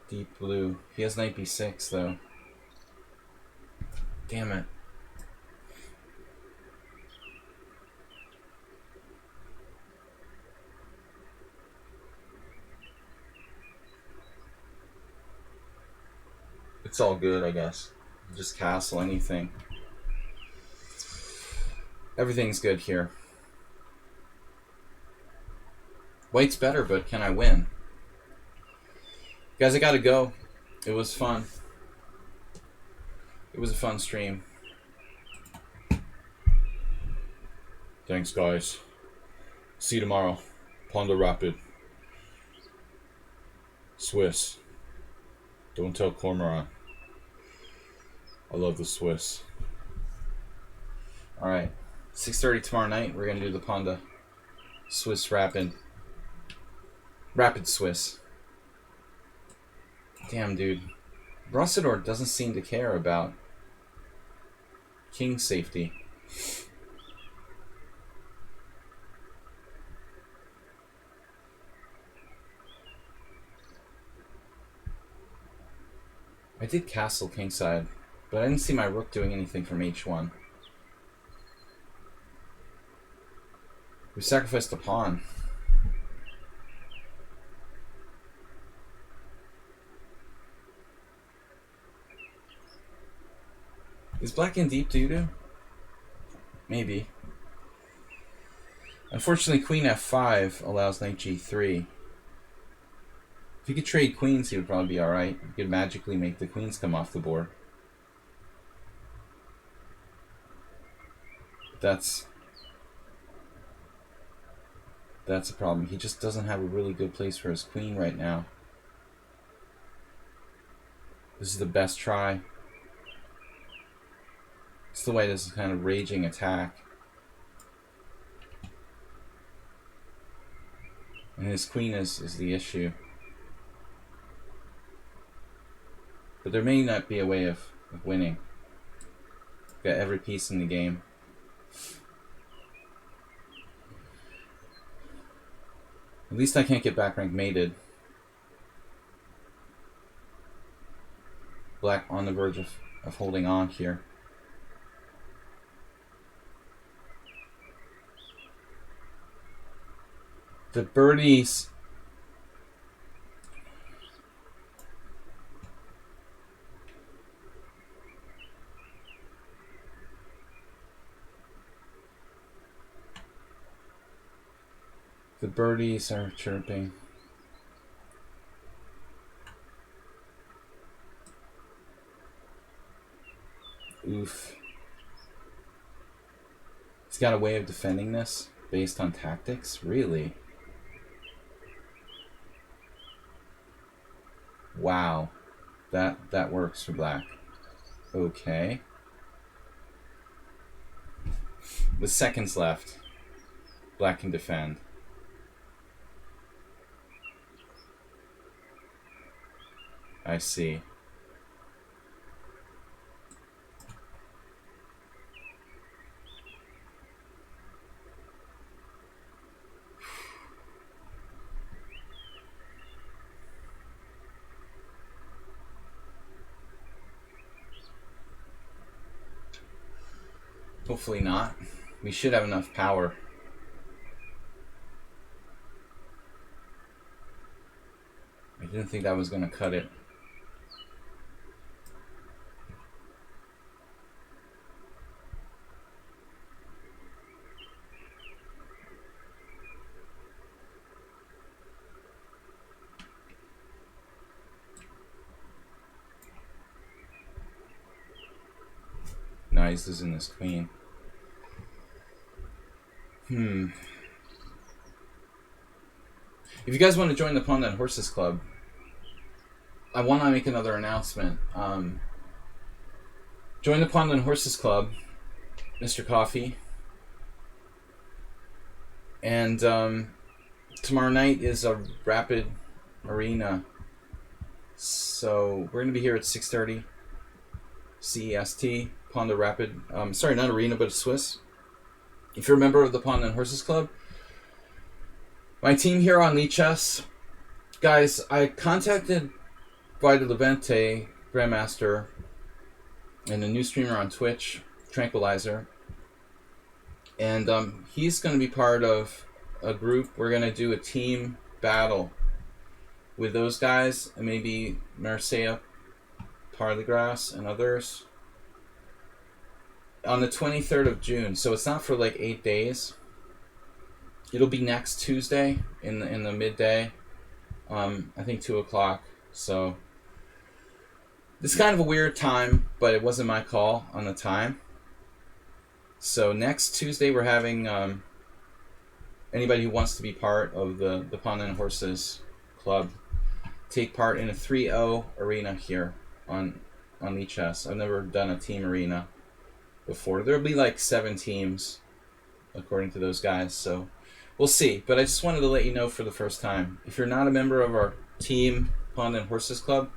Deep blue. He has knight b6 though. Damn it. It's all good, I guess. Just castle anything. Everything's good here. White's better, but can I win? Guys, I gotta go. It was fun. It was a fun stream. Thanks, guys. See you tomorrow. Ponder Rapid. Swiss. Don't tell Cormoran. I love the Swiss. Alright. 6:30 tomorrow night. We're going to do the Ponda Swiss Rapid. Rapid Swiss. Damn, dude. Brossador doesn't seem to care about king safety. I did castle kingside, but I didn't see my rook doing anything from h1. We sacrificed a pawn. Is black in deep doo-doo? Maybe. Unfortunately, queen f5 allows knight g3. If he could trade queens, he would probably be alright. He could magically make the queens come off the board. That's a problem. He just doesn't have a really good place for his queen right now. This is the best try. It's the way this is kind of raging attack. And his queen is the issue. But there may not be a way of winning. Got every piece in the game. At least I can't get back rank mated. Black on the verge of holding on here. The birdies. The birdies are chirping. Oof. He's got a way of defending this based on tactics? Really? Wow. That works for black. Okay. With seconds left, black can defend. I see. Hopefully not. We should have enough power. I didn't think that was going to cut it. No, he's losing this queen. If you guys want to join the Pawn That Horses Club, I want to make another announcement. Join the Pawn That Horses Club, Mr. Coffee. And tomorrow night is a Rapid Arena. So we're going to be here at 6:30 CEST. Pawn and Rapid. Sorry, not Arena, but Swiss. If you're a member of the Pawn and Horses Club, my team here on lichess, guys, I contacted Vita Levente, Grandmaster, and a new streamer on Twitch, Tranquilizer, and he's going to be part of a group. We're going to do a team battle with those guys, and maybe Marseille, Parlegras, and others on the 23rd of June. So it's not for like 8 days. It'll be next Tuesday in the midday. I think 2 o'clock. So it's kind of a weird time, but it wasn't my call on the time. So next Tuesday we're having anybody who wants to be part of the Pawn and Horses Club take part in a 3-0 arena here on lichess. I've never done a team arena before. There'll be like 7 teams according to those guys, so we'll see. But I just wanted to let you know for the first time, if you're not a member of our team Pawn and Horses Club,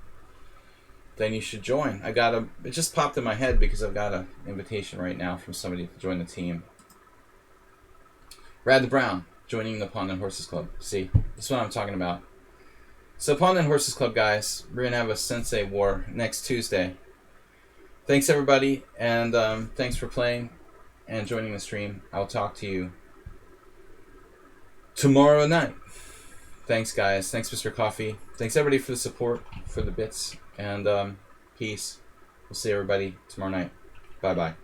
then you should join. It just popped in my head because I've got an invitation right now from somebody to join the team. Brad the Brown joining the Pawn and Horses Club. See, that's what I'm talking about. So Pawn and Horses Club, guys, we're going to have a Sensei War next Tuesday. Thanks, everybody, and thanks for playing and joining the stream. I'll talk to you tomorrow night. Thanks, guys. Thanks, Mr. Coffee. Thanks, everybody, for the support, for the bits, and peace. We'll see everybody tomorrow night. Bye-bye.